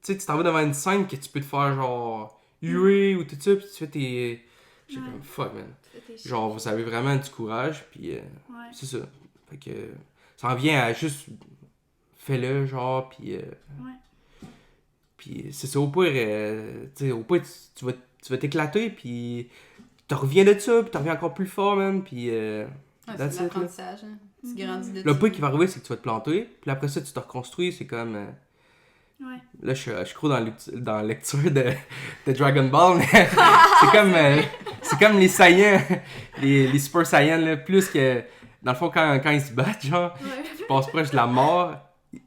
tu sais, tu t'en vas devant une scène que tu peux te faire genre, huer ou tout ça, puis tu fais tes... J'étais comme, fuck, man. Genre, vous avez vraiment du courage, puis Ouais. c'est ça. Fait que ça en vient à juste fais-le, genre, puis... Ouais. Puis c'est ça, au pire, tu sais, au pire, tu vas t'éclater, puis tu reviens de ça, puis tu reviens encore plus fort, man, puis... C'est that's de it, là. l'apprentissage, hein. Tu grandis de Le pire qui va arriver, c'est que tu vas te planter, puis après ça, tu te reconstruis, c'est comme... Ouais. Là, je suis trop dans la lecture de Dragon Ball, mais c'est comme les Saiyans, les Super Saiyans, là, plus que... Dans le fond, quand ils se battent, genre, Ouais. ils passent proche de la mort,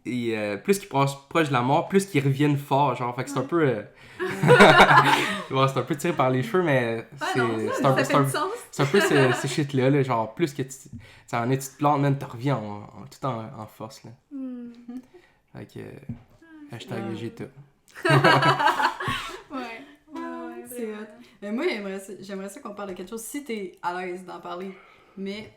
et plus qu'ils passent proche de la mort, plus qu'ils reviennent fort, genre, fait que c'est un peu... bon, c'est un peu tiré par les cheveux, mais c'est un peu... Ça fait du sens. C'est un peu ces shit-là, là, genre, plus que tu te plantes, man, tu reviens tout en force, là. Fait que... Hashtag Vegeta. Ouais. C'est hot. Mais moi, j'aimerais ça qu'on parle de quelque chose si t'es à l'aise d'en parler. Mais,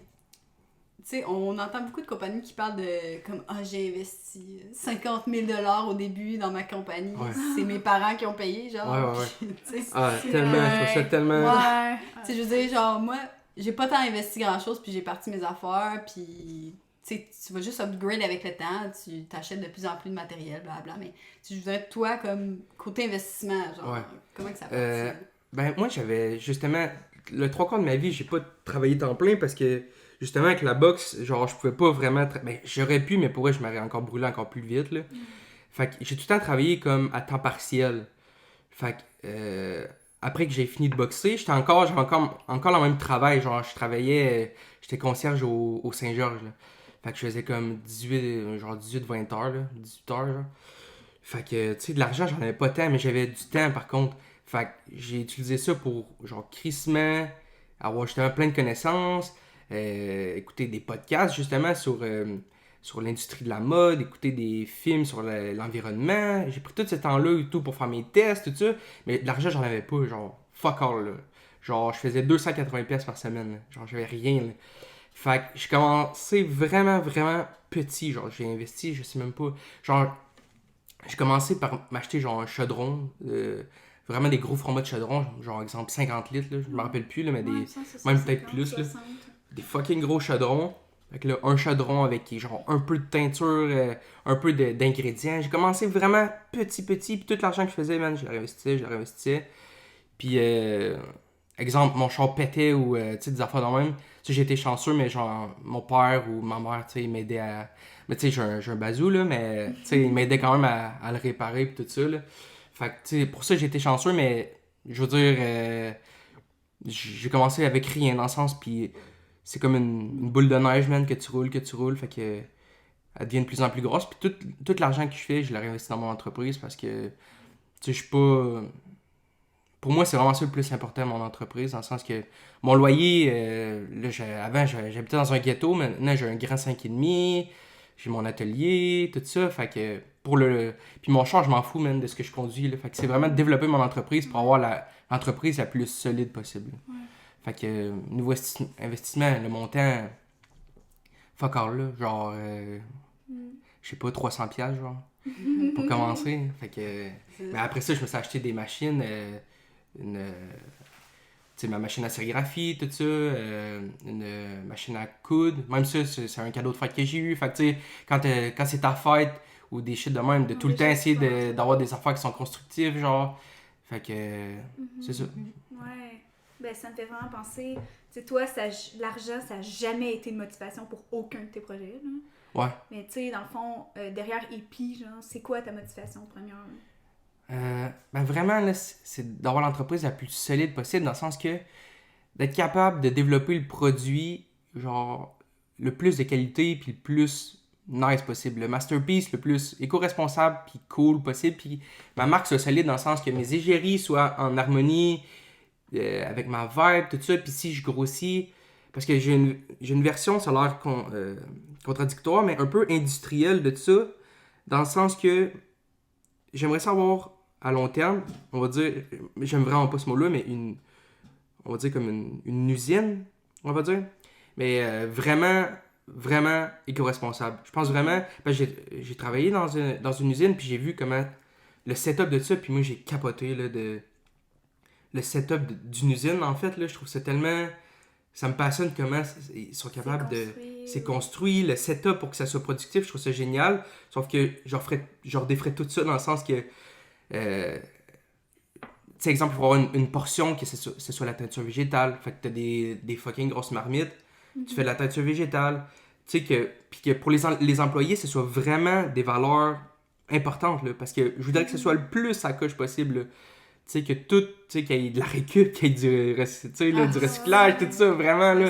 tu sais, on entend beaucoup de compagnies qui parlent de comme j'ai investi 50 000 $ au début dans ma compagnie. Ouais. C'est mes parents qui ont payé, genre. Ouais. Puis, tu sais, Ah, tellement, je trouve ça tellement... Ouais. tu sais, je veux dire, genre, moi, j'ai pas tant investi grand-chose, puis j'ai parti mes affaires, puis... Tu sais, tu vas juste upgrade avec le temps, tu t'achètes de plus en plus de matériel, blablabla, mais je voudrais, toi, comme côté investissement, genre, Ouais. comment que ça passe? Ben, moi, j'avais justement... Le 3/4 de ma vie, j'ai pas travaillé temps plein parce que, justement, avec la boxe, genre, je pouvais pas vraiment... Ben, j'aurais pu, mais pour vrai, je m'aurais encore brûlé encore plus vite, là. Fait que j'ai tout le temps travaillé comme à temps partiel. Fait que... après que j'ai fini de boxer, j'avais encore le même travail. Genre, je travaillais... j'étais concierge au Saint-Georges, là. Fait que je faisais comme 18-20 heures, là. 18 heures, genre. Fait que, tu sais, de l'argent, j'en avais pas tant, mais j'avais du temps, par contre. Fait que j'ai utilisé ça pour, genre, crissement, avoir justement plein de connaissances, écouter des podcasts, justement, sur l'industrie de la mode, écouter des films sur l'environnement. J'ai pris tout ce temps-là et tout pour faire mes tests, tout ça. Mais de l'argent, j'en avais pas, genre, fuck all, là. Genre, je faisais 280$ par semaine, là. Genre, j'avais rien, là. Fait que j'ai commencé vraiment, vraiment petit. Genre, j'ai investi, je sais même pas. Genre, j'ai commencé par m'acheter genre un chaudron. Vraiment des gros formats de chaudron. Genre, exemple, 50 litres, là. Je me rappelle plus, là, mais même peut-être plus, là. Des fucking gros chaudrons. Fait que là, un chaudron avec genre un peu de teinture, un peu d'ingrédients. J'ai commencé vraiment petit. Puis tout l'argent que je faisais, man, je le réinvestissais. Puis, exemple, mon char pétait ou, tu sais, des affaires de même. Tu sais, j'ai été chanceux, mais genre, mon père ou ma mère, tu sais, ils m'aidaient à... Mais tu sais, j'ai un bazou, là, mais tu sais, ils m'aidaient quand même à le réparer et tout ça, là. Fait que, tu sais, pour ça, j'ai été chanceux, mais je veux dire, j'ai commencé avec rien dans le sens, puis c'est comme une boule de neige, man, que tu roules, fait que elle devient de plus en plus grosse. Puis tout l'argent que je fais, je le réinvestis dans mon entreprise parce que, tu sais, je suis pas... Pour moi, c'est vraiment ça le plus important, mon entreprise, dans le sens que mon loyer, là, avant, j'habitais dans un ghetto, maintenant, j'ai un grand 5,5, j'ai mon atelier, tout ça, fait que puis mon char, je m'en fous, man, de ce que je conduis, là, fait que c'est vraiment de développer mon entreprise pour avoir l'entreprise la plus solide possible. Ouais. Fait que, niveau investissement, le montant, fuck all, là, genre, je sais pas, 300$, genre, pour commencer, fait que... Mais après ça, je me suis acheté des machines, tu sais, ma machine à sérigraphie, tout ça, une machine à coudre. Même ça, c'est un cadeau de fête que j'ai eu. Fait que, tu sais, quand c'est ta fête ou des shit de même, de tout le temps essayer d'avoir des affaires qui sont constructives, genre. Fait que, c'est ça. Ouais. Ben, ça me fait vraiment penser, tu sais, toi, l'argent, ça n'a jamais été une motivation pour aucun de tes projets, là. Ouais. Mais tu sais, dans le fond, derrière EPI, genre, c'est quoi ta motivation première? Ben vraiment, là, c'est d'avoir l'entreprise la plus solide possible, dans le sens que d'être capable de développer le produit, genre, le plus de qualité, puis le plus nice possible. Le masterpiece le plus éco-responsable, puis cool possible, puis ma marque soit solide dans le sens que mes égéries soient en harmonie avec ma vibe, tout ça, puis si je grossis, parce que j'ai une version, ça a l'air contradictoire, mais un peu industrielle de tout ça, dans le sens que j'aimerais savoir à long terme, on va dire, j'aime vraiment pas ce mot-là, mais on va dire comme une usine, on va dire, mais vraiment éco-responsable. Je pense vraiment, parce que j'ai travaillé dans une usine, puis j'ai vu comment le setup de ça, puis moi j'ai capoté là, le setup d'une usine, en fait, là, je trouve ça tellement... Ça me passionne comment ils sont capables de c'est construit, le setup pour que ça soit productif, je trouve ça génial. Sauf que je redéferais tout ça dans le sens que, tu sais, exemple, il faut avoir une portion que ce soit la teinture végétale. Fait que t'as des fucking grosses marmites, tu fais de la teinture végétale. Tu sais, puis que pour les employés, ce soit vraiment des valeurs importantes, là, parce que je voudrais que ce soit le plus à coche possible, là. Tu sais, que tout, tu sais, qu'il y ait de la récup, qu'il y ait du recyclage, tout ça, vraiment, là.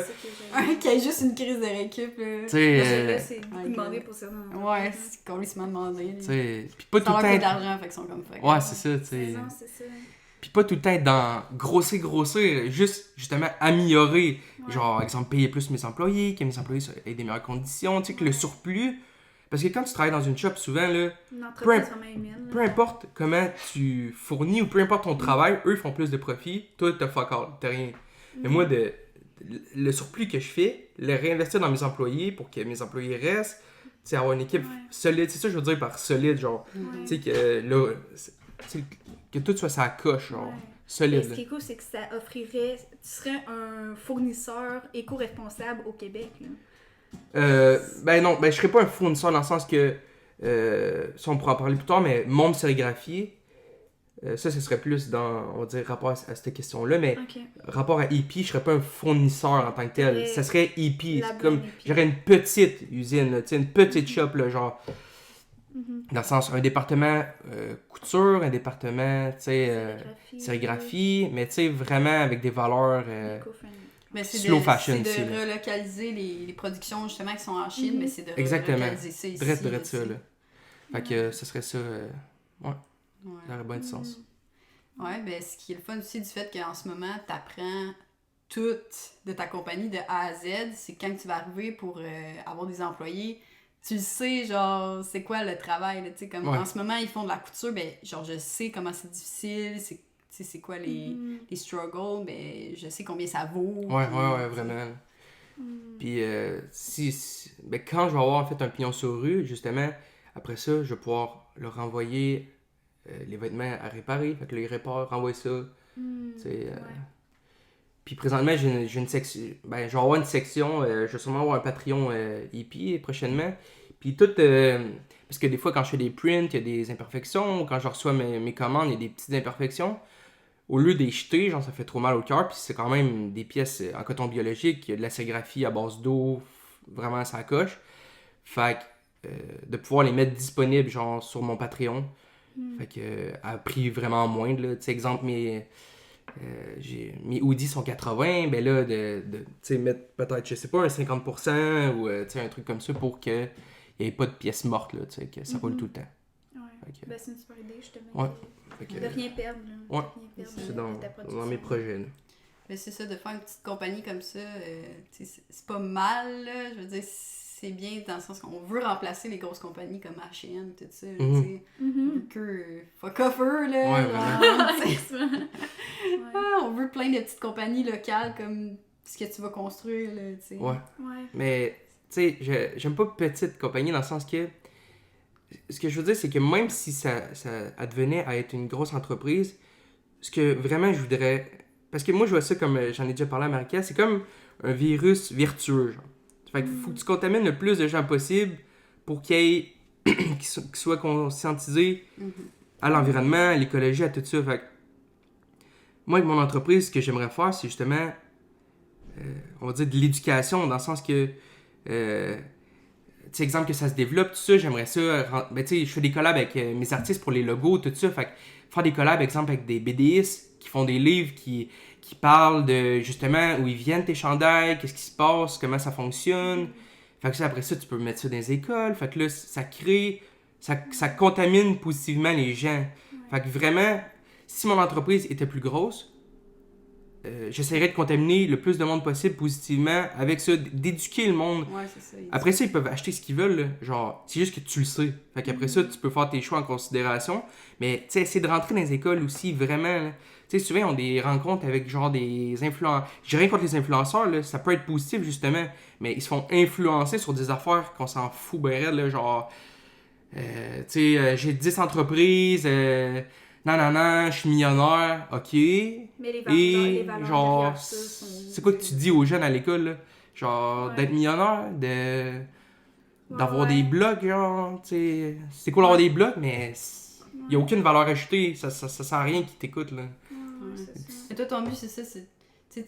Qu'il y ait juste une crise de récup, là. Tu sais, Là, c'est beaucoup demandé pour ça. Ouais, c'est complètement demandé. tu sais, puis pas tout Ça le leur coûte de temps... l'argent, fait qu'ils sont comme fuck. Ouais, c'est ça, tu sais. Non, c'est ça. Puis pas tout le temps être dans grossir, juste, justement, améliorer. Ouais. Genre, exemple, payer plus mes employés, que mes employés aient des meilleures conditions, tu sais, que le surplus... Parce que quand tu travailles dans une shop, souvent, là, Une entreprise vraiment humaine. peu importe comment tu fournis ou peu importe ton travail, eux font plus de profit, toi t'as fuck all, t'as rien. Mais moi, le surplus que je fais, le réinvestir dans mes employés pour que mes employés restent, tu sais, avoir une équipe solide, c'est ça que je veux dire par solide, genre, tu sais, que là, que tout soit ça coche, genre, solide. Et ce qui est cool, c'est que ça offrirait, tu serais un fournisseur éco-responsable au Québec, là. Ben non, ben je serais pas un fournisseur dans le sens que, ça on pourra en parler plus tard, mais monde sérigraphié, ça serait plus dans, on va dire, rapport à cette question-là, mais rapport à EP, je serais pas un fournisseur en tant que tel, ça serait EP, c'est comme, j'aurais une petite usine, là, tu sais, une petite shop, là, genre, dans le sens, un département couture, un département, tu sais, sérigraphie, mais tu sais, vraiment avec des valeurs... Mais c'est slow fashion c'est aussi, de là. relocaliser les productions justement qui sont en Chine, mais c'est de Exactement. relocaliser ça ici. Drette ça, là. Fait que ce serait ça, Ouais. ça aurait bien de sens. Ouais, ben ce qui est le fun aussi du fait qu'en ce moment, t'apprends tout de ta compagnie de A à Z, c'est quand tu vas arriver pour avoir des employés, tu le sais, genre, c'est quoi le travail, là, tu sais, comme en ce moment, ils font de la couture, ben, genre, je sais comment c'est difficile, c'est quoi les struggles, mais je sais combien ça vaut. Ouais, vraiment. Puis, ben, quand je vais avoir fait un pignon sur rue, justement, après ça, je vais pouvoir leur envoyer les vêtements à réparer. Fait que là, ils réparent, renvoient ça. Puis, présentement, j'ai une section. Ben, je vais avoir une section. Je vais sûrement avoir un Patreon EP prochainement. Puis, tout. Parce que des fois, quand je fais des prints, il y a des imperfections. Quand je reçois mes commandes, il y a des petites imperfections. Au lieu de les jeter, genre ça fait trop mal au cœur, puis c'est quand même des pièces en coton biologique, il y a de la sérigraphie à base d'eau, vraiment ça coche. Fait que de pouvoir les mettre disponibles genre sur mon Patreon, fait que à prix vraiment moindre, là. Tu sais, exemple, mes hoodies sont 80, ben là, de tu sais, mettre peut-être, je sais pas, un 50% ou tu sais, un truc comme ça pour qu'il n'y ait pas de pièces mortes, là, tu sais, que ça roule tout le temps. Ouais. Ben, c'est une super idée, justement. Ouais. De rien perdre, là. Ouais, c'est dans mes projets, là. Mais c'est ça, de faire une petite compagnie comme ça, c'est pas mal, là. Je veux dire, c'est bien dans le sens qu'on veut remplacer les grosses compagnies comme H&M, tout ça, tu sais. Que fuck off eux, là. Ouais, vraiment. On veut plein de petites compagnies locales comme ce que tu vas construire, là, tu sais. Ouais. Mais, tu sais, j'aime pas petite compagnie dans le sens que ce que je veux dire, c'est que même si ça advenait à être une grosse entreprise, ce que vraiment je voudrais... Parce que moi, je vois ça comme... J'en ai déjà parlé à Marika, c'est comme un virus virtueux, genre. Fait qu'il faut que tu contamines le plus de gens possible pour qu'il y ait... qu'ils soient conscientisés à l'environnement, à l'écologie, à tout ça. Fait que moi, avec mon entreprise, ce que j'aimerais faire, c'est justement... on va dire de l'éducation, dans le sens que... tu sais, exemple que ça se développe, tout ça, j'aimerais ça. Ben, tu sais, je fais des collabs avec mes artistes pour les logos, tout ça. Fait que faire des collabs, exemple, avec des BDistes qui font des livres qui parlent de justement où ils viennent tes chandails, qu'est-ce qui se passe, comment ça fonctionne. Fait que ça, après ça, tu peux mettre ça dans les écoles. Fait que là, ça crée, ça contamine positivement les gens. Fait que vraiment, si mon entreprise était plus grosse, j'essaierais de contaminer le plus de monde possible positivement avec ça, d'éduquer le monde. Ouais, c'est ça. Après ça, ils peuvent acheter ce qu'ils veulent, là. Genre, c'est juste que tu le sais. Fait qu'après ça, tu peux faire tes choix en considération. Mais, tu sais, essayer de rentrer dans les écoles aussi, vraiment, là. Tu sais, souvent, ils ont des rencontres avec, genre, des influenceurs. J'ai rien contre les influenceurs, là. Ça peut être positif, justement. Mais ils se font influencer sur des affaires qu'on s'en fout, ben raide, là. Genre, tu sais, j'ai 10 entreprises, non, je suis millionnaire, ok. Mais les valeurs genre, derrière ça sont... c'est quoi que tu dis aux jeunes à l'école, là? Genre, Ouais. d'être millionnaire, d'avoir Ouais. des blogs, genre, tu sais. C'est cool d'avoir des blogs, mais il n'y a aucune valeur ajoutée. Ça sert à rien qui t'écoute, là. Ouais, c'est ça. Et toi, ton but, c'est ça, c'est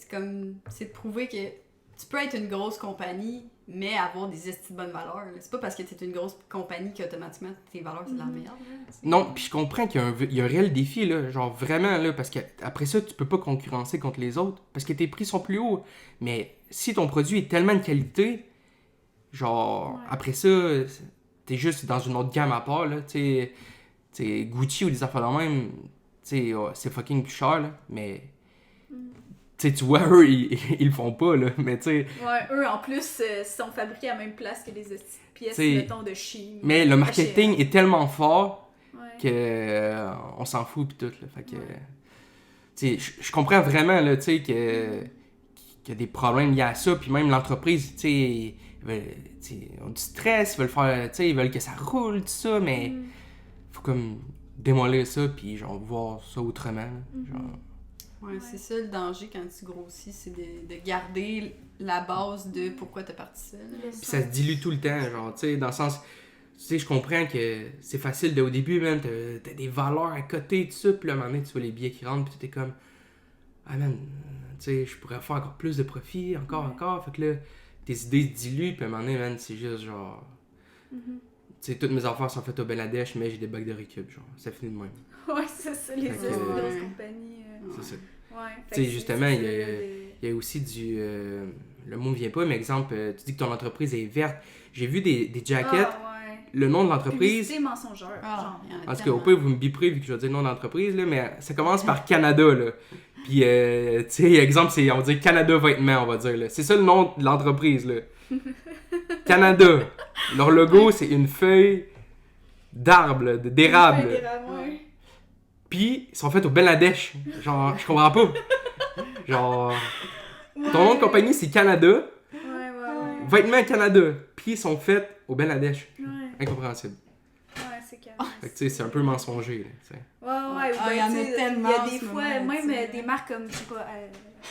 de prouver que tu peux être une grosse compagnie, mais avoir des esti de bonnes valeurs. Là. C'est pas parce que t'es une grosse compagnie qu'automatiquement tes valeurs, c'est de la merde. Là. Non, puis je comprends qu'il y a un réel défi, là. Genre, vraiment, là, parce qu'après ça, tu peux pas concurrencer contre les autres, parce que tes prix sont plus hauts. Mais si ton produit est tellement de qualité, genre, après ça, t'es juste dans une autre gamme à part, là. Tu sais, Gucci ou des affaires de même, tu sais, c'est fucking plus cher, là. Mais, tu sais, tu vois, eux, ils le font pas, là. Mais, tu sais. Ouais, eux, en plus, sont fabriqués à la même place que les pièces, T'sais, mettons, de Chine. Mais le marketing est tellement fort Ouais. que on s'en fout pis tout, là. Fait que, tu sais, je comprends vraiment, là, tu sais, qu'il y a des problèmes liés à ça, puis même l'entreprise, tu sais, ils ont du stress, ils veulent faire, tu sais, ils veulent que ça roule, tout ça, mais faut comme démolir ça, puis genre voir ça autrement, là. Genre. Ouais, c'est ça le danger quand tu grossis, c'est de garder la base de pourquoi t'es parti ça. Là. Puis ça se dilue tout le temps, genre, tu sais, dans le sens, tu sais, je comprends que c'est facile au début, même, t'as des valeurs à côté, tout ça, puis là, à un moment donné, tu vois les billets qui rentrent, puis t'es comme, ah man, tu sais, je pourrais faire encore plus de profit, encore, fait que là, tes idées se diluent, puis à un moment donné, man, c'est juste genre, tu sais, toutes mes affaires sont faites au Bangladesh, mais j'ai des bacs de récup, genre, ça finit de même. Ouais, c'est ça, les Fait que, grosses compagnies. C'est ça. Ouais, Tu sais, justement, il y a aussi du. Le mot ne vient pas, mais exemple, tu dis que ton entreprise est verte. J'ai vu des jackets, le nom de l'entreprise. Publicité mensongère. Ah, Genre. il y en a En tout cas, tellement. au pire, vous me biperez vu que je vais dire le nom d'entreprise, là, mais ça commence par Canada, là. Puis, tu sais, exemple, c'est, on va dire Canada Vêtements, on va dire, là. C'est ça le nom de l'entreprise, là. Canada. Leur logo, c'est une feuille d'arbre, là, d'érable. Ouais. Puis, ils sont faits au Bangladesh. Genre, je comprends pas. Genre, ton nom de compagnie, c'est Canada. Ouais. Vêtements Canada. Puis, ils sont faits au Bangladesh. Ouais, Incompréhensible. c'est calme. Fait que, tu sais, c'est un peu mensonger, là, tu sais. Ouais, Ah, il y en a tellement Il y a en des ce fois, moment, même tu sais. des marques comme, je sais pas,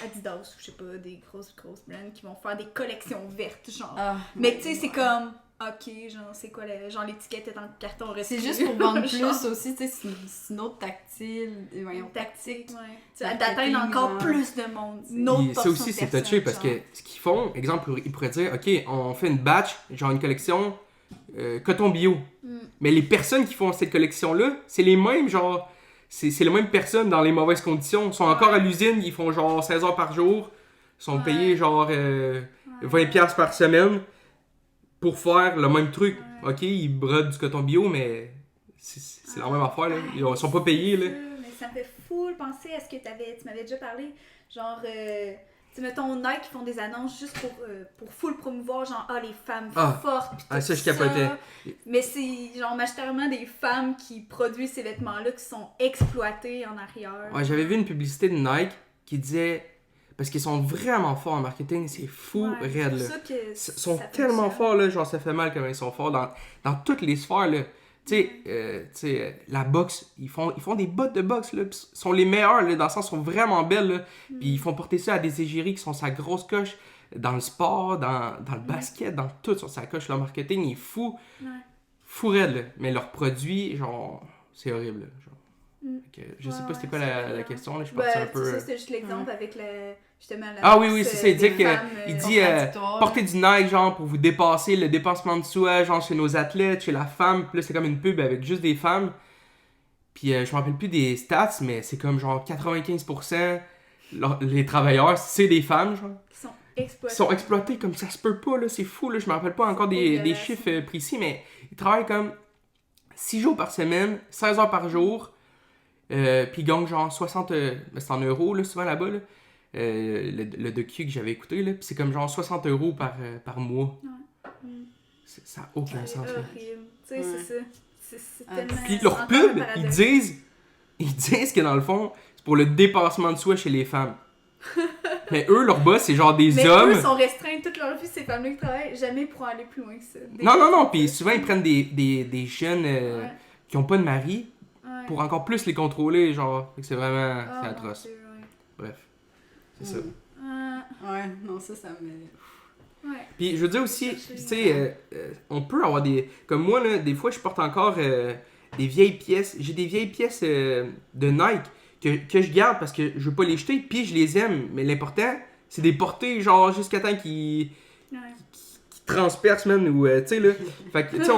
Adidas ou je sais pas, des grosses brands qui vont faire des collections vertes, genre. Ah, Mais tu sais, c'est comme, ok, genre, c'est quoi, genre l'étiquette est dans le carton C'est recyclé. juste pour vendre Genre, plus aussi, tu sais, c'est une autre tactile, voyons, tactique, ouais. Tu Marketing, d'atteindre encore genre. plus de monde. Une autre Puis ça portion aussi, de c'est personnes, touché parce genre. que ce qu'ils font, exemple, ils pourraient dire, OK, on fait une batch, genre une collection coton bio. Mais les personnes qui font cette collection-là, c'est les mêmes, genre, c'est les mêmes personnes dans les mauvaises conditions. Ils sont encore à l'usine, ils font genre 16 heures par jour, ils sont payés genre 20$ par semaine pour faire le même truc. OK, ils brodent du coton bio, mais c'est la même affaire, là. Ils sont pas payés, là. Mais ça me fait full penser à ce que tu m'avais déjà parlé. Genre, tu sais, mettons, Nike qui font des annonces juste pour full promouvoir, genre, les femmes fortes. Pis tout Ça, je capotais. Mais c'est, genre, majoritairement des femmes qui produisent ces vêtements-là qui sont exploitées en arrière. Ouais, j'avais vu une publicité de Nike qui disait. Parce qu'ils sont vraiment forts en marketing, c'est fou, raide, là. Ils sont tellement forts, là, genre ça fait mal quand ils sont forts dans toutes les sphères, là. Tu sais, la boxe, ils font des bottes de boxe, là, pis ils sont les meilleurs, là, dans le sens, ils sont vraiment belles, là. Puis ils font porter ça à des égéries qui sont sa grosse coche dans le sport, dans le basket, dans tout, sur sa coche. Leur marketing est fou, fou raide, là. Mais leurs produits, genre, c'est horrible, là, genre. Fait que, je sais pas c'était quoi la question, là, je suis parti un peu... Ça, c'était juste l'exemple avec justement la Ah oui, boxe, c'est ça, il dit que... femmes, il dit, contradictoires. portez du Nike, genre, pour vous dépasser le dépassement de soi, genre, chez nos athlètes, chez la femme. Puis là, c'est comme une pub avec juste des femmes. Puis je me rappelle plus des stats, mais c'est comme, genre, 95% les travailleurs, c'est des femmes, genre. Qui Ils sont exploités comme ça se peut pas, là, c'est fou, là. Je me rappelle pas encore des chiffres précis, mais ils travaillent comme 6 jours par semaine, 16 heures par jour. Puis ils gagnent genre 60... c'est en euros, là, souvent là-bas, là. Le docu que j'avais écouté, là. Puis c'est comme genre 60 € par mois. Ça n'a aucun sens, là. horrible. Tu sais, c'est ça. C'est tellement... Puis leur encore un pub, paradoxe. ils disent que dans le fond, c'est pour le dépassement de soi chez les femmes. Mais eux, leur boss, c'est genre des Mais hommes... eux sont restreints toute leur vie, ces femmes-là qui travaillent jamais pour aller plus loin que ça. Non, puis souvent ils prennent des jeunes qui ont pas de mari pour encore plus les contrôler, genre. Fait que c'est vraiment... c'est atroce. Bref. C'est ça. Ouais, non, ça me... Ouais. Puis je veux dire aussi, Chercher, tu sais, on peut avoir des... Comme moi, là, des fois, je porte encore des vieilles pièces. J'ai des vieilles pièces de Nike que je garde parce que je veux pas les jeter, puis je les aime. Mais l'important, c'est de les porter, genre, jusqu'à temps qu'ils Ouais. transpercent, man, ou, tu sais, là. Fait que, tu sais,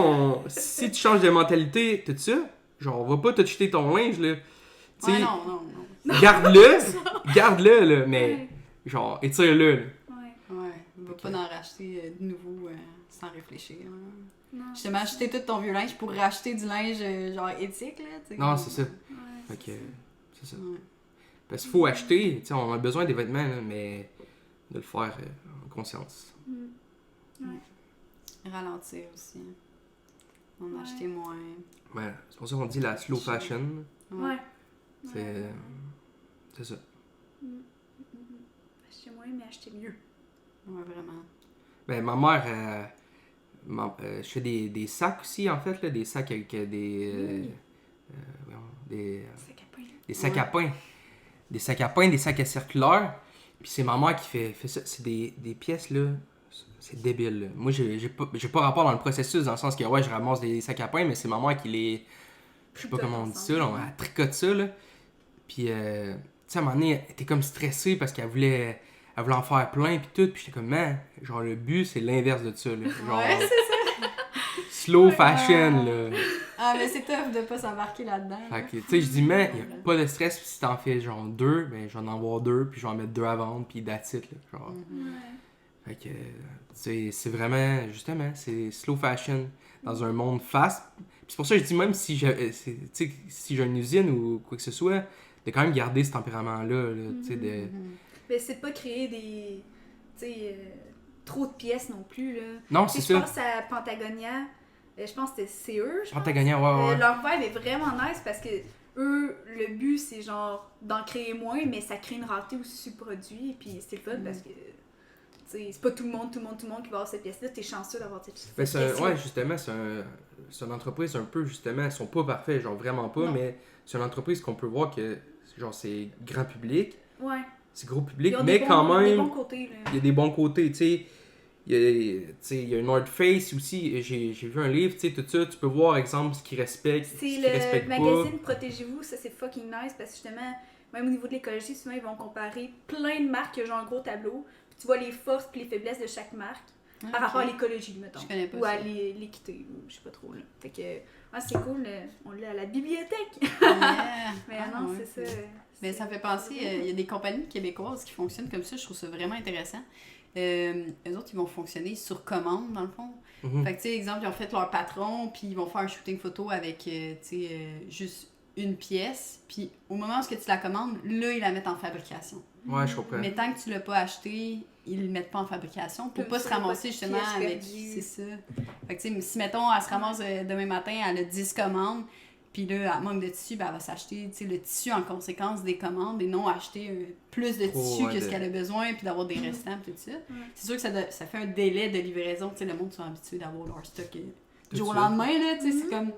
si tu changes de mentalité, tout ça, genre, on va pas te jeter ton linge, là. Tu sais, Ouais, non. garde-le, là, mais, Ouais. genre, étire-le, là. Ouais. Ouais, va Ok. pas en racheter de nouveau sans réfléchir. Hein. Non, Justement, acheter tout ton vieux linge pour racheter du linge genre éthique, là, tu sais. Non, c'est ça. Ouais, Fait que, c'est ça. c'est ça. Ouais. Parce qu'il faut acheter, tu sais, on a besoin des vêtements, là, mais de le faire en conscience. Ralentir aussi. On Ouais. acheter moins. Ouais, c'est pour ça qu'on dit la slow fashion. Ouais. C'est c'est ça. Acheter moins, mais acheter mieux. Ouais, vraiment. Ben, ma mère, je fais des sacs aussi, en fait, là, des sacs avec voyons, Sac à pain. des sacs Ouais. à pain. Des sacs à pain, des sacs à circulaire. Puis c'est ma mère qui fait ça. C'est des pièces, là. C'est débile, là. Moi, j'ai pas rapport dans le processus, dans le sens que, ouais, je ramasse des sacs à pain, mais c'est ma mère qui les... Je sais pas comment on dit ça, là. Elle tricote ça, là. Puis, tu sais, à un moment donné, elle était comme stressée parce qu'elle voulait en faire plein, puis tout. Puis j'étais comme, man, genre, le but, c'est l'inverse de ça, là. Genre, Ouais, slow fashion, là. Ah, mais c'est tough de pas s'embarquer là-dedans. Fait que, tu sais, je dis, mais il a pas de stress, puis si t'en fais genre 2, ben, je vais en avoir 2, puis je vais en mettre 2 à vendre, puis that's it, là. Genre. Mhm. Ouais. Fait que, tu sais, c'est vraiment, justement, c'est slow fashion dans un monde fast. Puis c'est pour ça que je dis, même si si j'ai une usine ou quoi que ce soit, de quand même garder ce tempérament-là, là, tu sais, de... Mhm. Mais c'est de pas créer des. Tu sais, trop de pièces non plus, là. Non, Tu sais, c'est je ça. pense à Pentagonia. Je pense que c'est eux, je pense. Pentagonia, ouais, ouais. Leur vibe est vraiment nice parce que eux, le but, c'est genre d'en créer moins, mais ça crée une rareté aussi sur le produit. Puis c'est le fun parce que, tu sais, c'est pas tout le monde qui va avoir cette pièce-là. T'es chanceux d'avoir cette Ben, pièce-là. ouais, justement, c'est une entreprise un peu, justement, ils sont pas parfaits, genre vraiment pas, Non. mais c'est une entreprise qu'on peut voir que, genre, c'est grand public, Ouais. c'est gros public, Ils ont mais des quand bons, des même, bons côtés, là. il y a des bons côtés, tu sais. Il y a North Face aussi, j'ai vu un livre, tu sais, tout ça, tu peux voir, exemple, ce qu'ils respectent, ce C'est qu'ils le respectent magazine Protégez-vous, ça c'est fucking nice parce que justement, même au niveau de l'écologie, souvent ils vont comparer plein de marques, genre un gros tableau, puis tu vois les forces puis les faiblesses de chaque marque par rapport à l'écologie, mettons. Je connais pas ou à ça. l'équité, ou je sais pas trop là. Fait que, ouais, c'est cool, on l'a à la bibliothèque. Yeah. Mais Ah, non, ouais. c'est ça. Mais ça fait penser, il y a des compagnies québécoises qui fonctionnent comme ça, je trouve ça vraiment intéressant. Eux autres, ils vont fonctionner sur commande, dans le fond. pas. Mhm. Fait que, tu sais, exemple, ils ont fait leur patron, puis ils vont faire un shooting photo avec, tu sais, juste une pièce. Puis au moment où tu la commandes, là, ils la mettent en fabrication. Ouais, je comprends. Mais tant que tu l'as pas acheté, ils le mettent pas en fabrication pour Comme pas ça, se pas de ramasser justement pièces avec... perdues. C'est ça. Fait que, tu sais, si, mettons, elle se ramasse demain matin, elle a 10 commandes, puis là, elle manque de tissu, ben, elle va s'acheter, tu sais, le tissu en conséquence des commandes et non acheter plus de tissu ouais, que ce qu'elle a besoin, puis d'avoir des restants, puis tout ça. C'est sûr que ça fait un délai de livraison, tu sais, le monde sont habitués d'avoir leur stock du Tout jour au ça. lendemain, là, tu sais, c'est comme...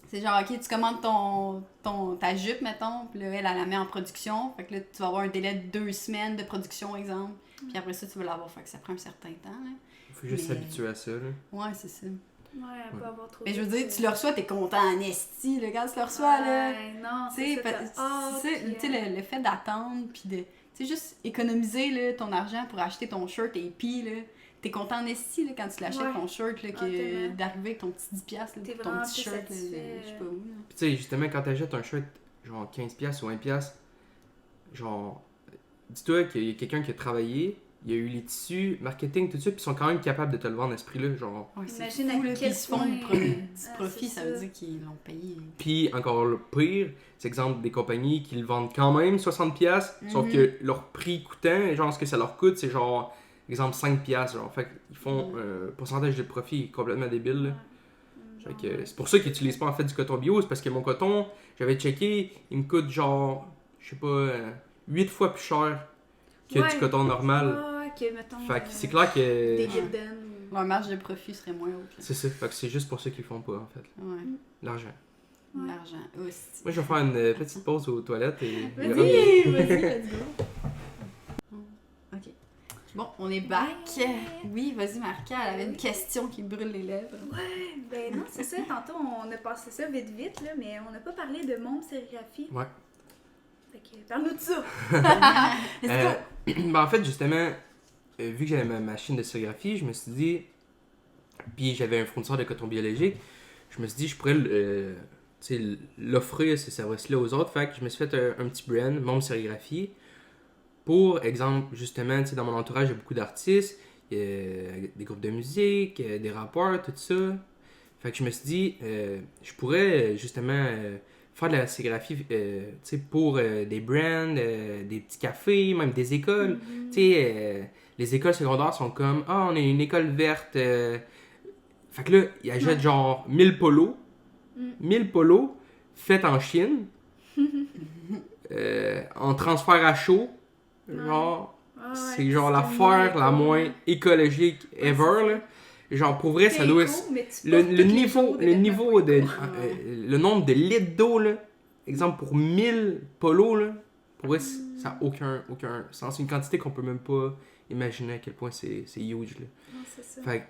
C'est genre, ok, tu commandes ta jupe, mettons, puis là, elle la met en production. Fait que là, tu vas avoir un délai de 2 semaines de production, exemple. Puis après ça, tu vas l'avoir. Fait que ça prend un certain temps, là. Il faut juste Mais- s'habituer à ça, là. Ouais, c'est ça. Ouais, elle peut avoir trop Mais je veux de- dire, tu le reçois, t'es content en esti, là, quand tu le reçois, là. Ouais, non, Tu sais, c'est ça, t'as hâte, puis, tu sais, le fait d'attendre, puis de... Tu sais, juste économiser, là, ton argent pour acheter ton shirt et puis, là... T'es content en esti, là, quand tu l'achètes, Ouais. ton shirt, là, Ah, tellement. d'arriver avec ton petit 10$, là, T'es ton vraiment petit plus shirt, là, satisfait. je sais pas où, là. Puis tu sais, justement, quand t'achètes un shirt, genre 15$ ou 1$, genre, dis-toi qu'il y a quelqu'un qui a travaillé, il y a eu les tissus, marketing, tout ça, puis ils sont quand même capables de te le vendre à ce prix-là, genre. Ouais, c'est Imagine fou, à là, quel puis ils se font point- du Ah, profit, c'est ça veut ça. dire qu'ils l'ont payé. Puis encore le pire, c'est exemple des compagnies qui le vendent quand même 60$, sauf Mhm. que leur prix coûtant, genre ce que ça leur coûte, c'est genre, exemple 5$, genre. Fait qu'ils font un pourcentage de profit complètement débile, là. Fait que c'est pour ça qu'ils utilisent pas en fait du coton bio, c'est parce que mon coton, j'avais checké, il me coûte genre, je sais pas, 8 fois plus cher que Ouais. du coton normal. Ah, que, mettons, Fait que c'est clair des que. dividendes. Leur marge de profit serait moins haute. là. C'est ça, fait que c'est juste pour ça qu'ils le font pas en fait. Ouais, L'argent. Ouais. l'argent aussi. Moi je vais faire une petite pause aux toilettes et. Vas-y, Vas-y, let's go. Ok. Bon, On est back. Ouais. Oui, vas-y, Marca, elle avait une question qui brûle les lèvres. Ouais, ben non, c'est ça. Tantôt, on a passé ça vite, là, mais on n'a pas parlé de môme sérigraphie. Ouais. Fait que, parle-nous de ça. Ben, en fait, justement, vu que j'avais ma machine de sérigraphie, je me suis dit, puis j'avais un fournisseur de coton biologique, je me suis dit, je pourrais tu sais, l'offrir, ce service-là aux autres. Fait que je me suis fait un petit brand, Môme Sérigraphie. Pour exemple, justement, tu sais, dans mon entourage, il y a beaucoup d'artistes, il y a des groupes de musique, des rappeurs, tout ça. Fait que je me suis dit, je pourrais justement faire de la sérigraphie tu sais, pour des brands, des petits cafés, même des écoles. Tu sais, les écoles secondaires sont comme, ah, on est une école verte. Fait que là, ils achètent genre 1000 polos. 1000 polos faits en Chine. En transfert à chaud. Genre, c'est genre l'affaire la moins écologique ever, là. Genre, pour vrai, ça doit être... Le niveau de... le nombre de litres d'eau, là, exemple, pour 1000 polos, là, pour vrai, ça n'a aucun sens. C'est une quantité qu'on peut même pas imaginer à quel point c'est huge, là. Non, c'est ça. Fait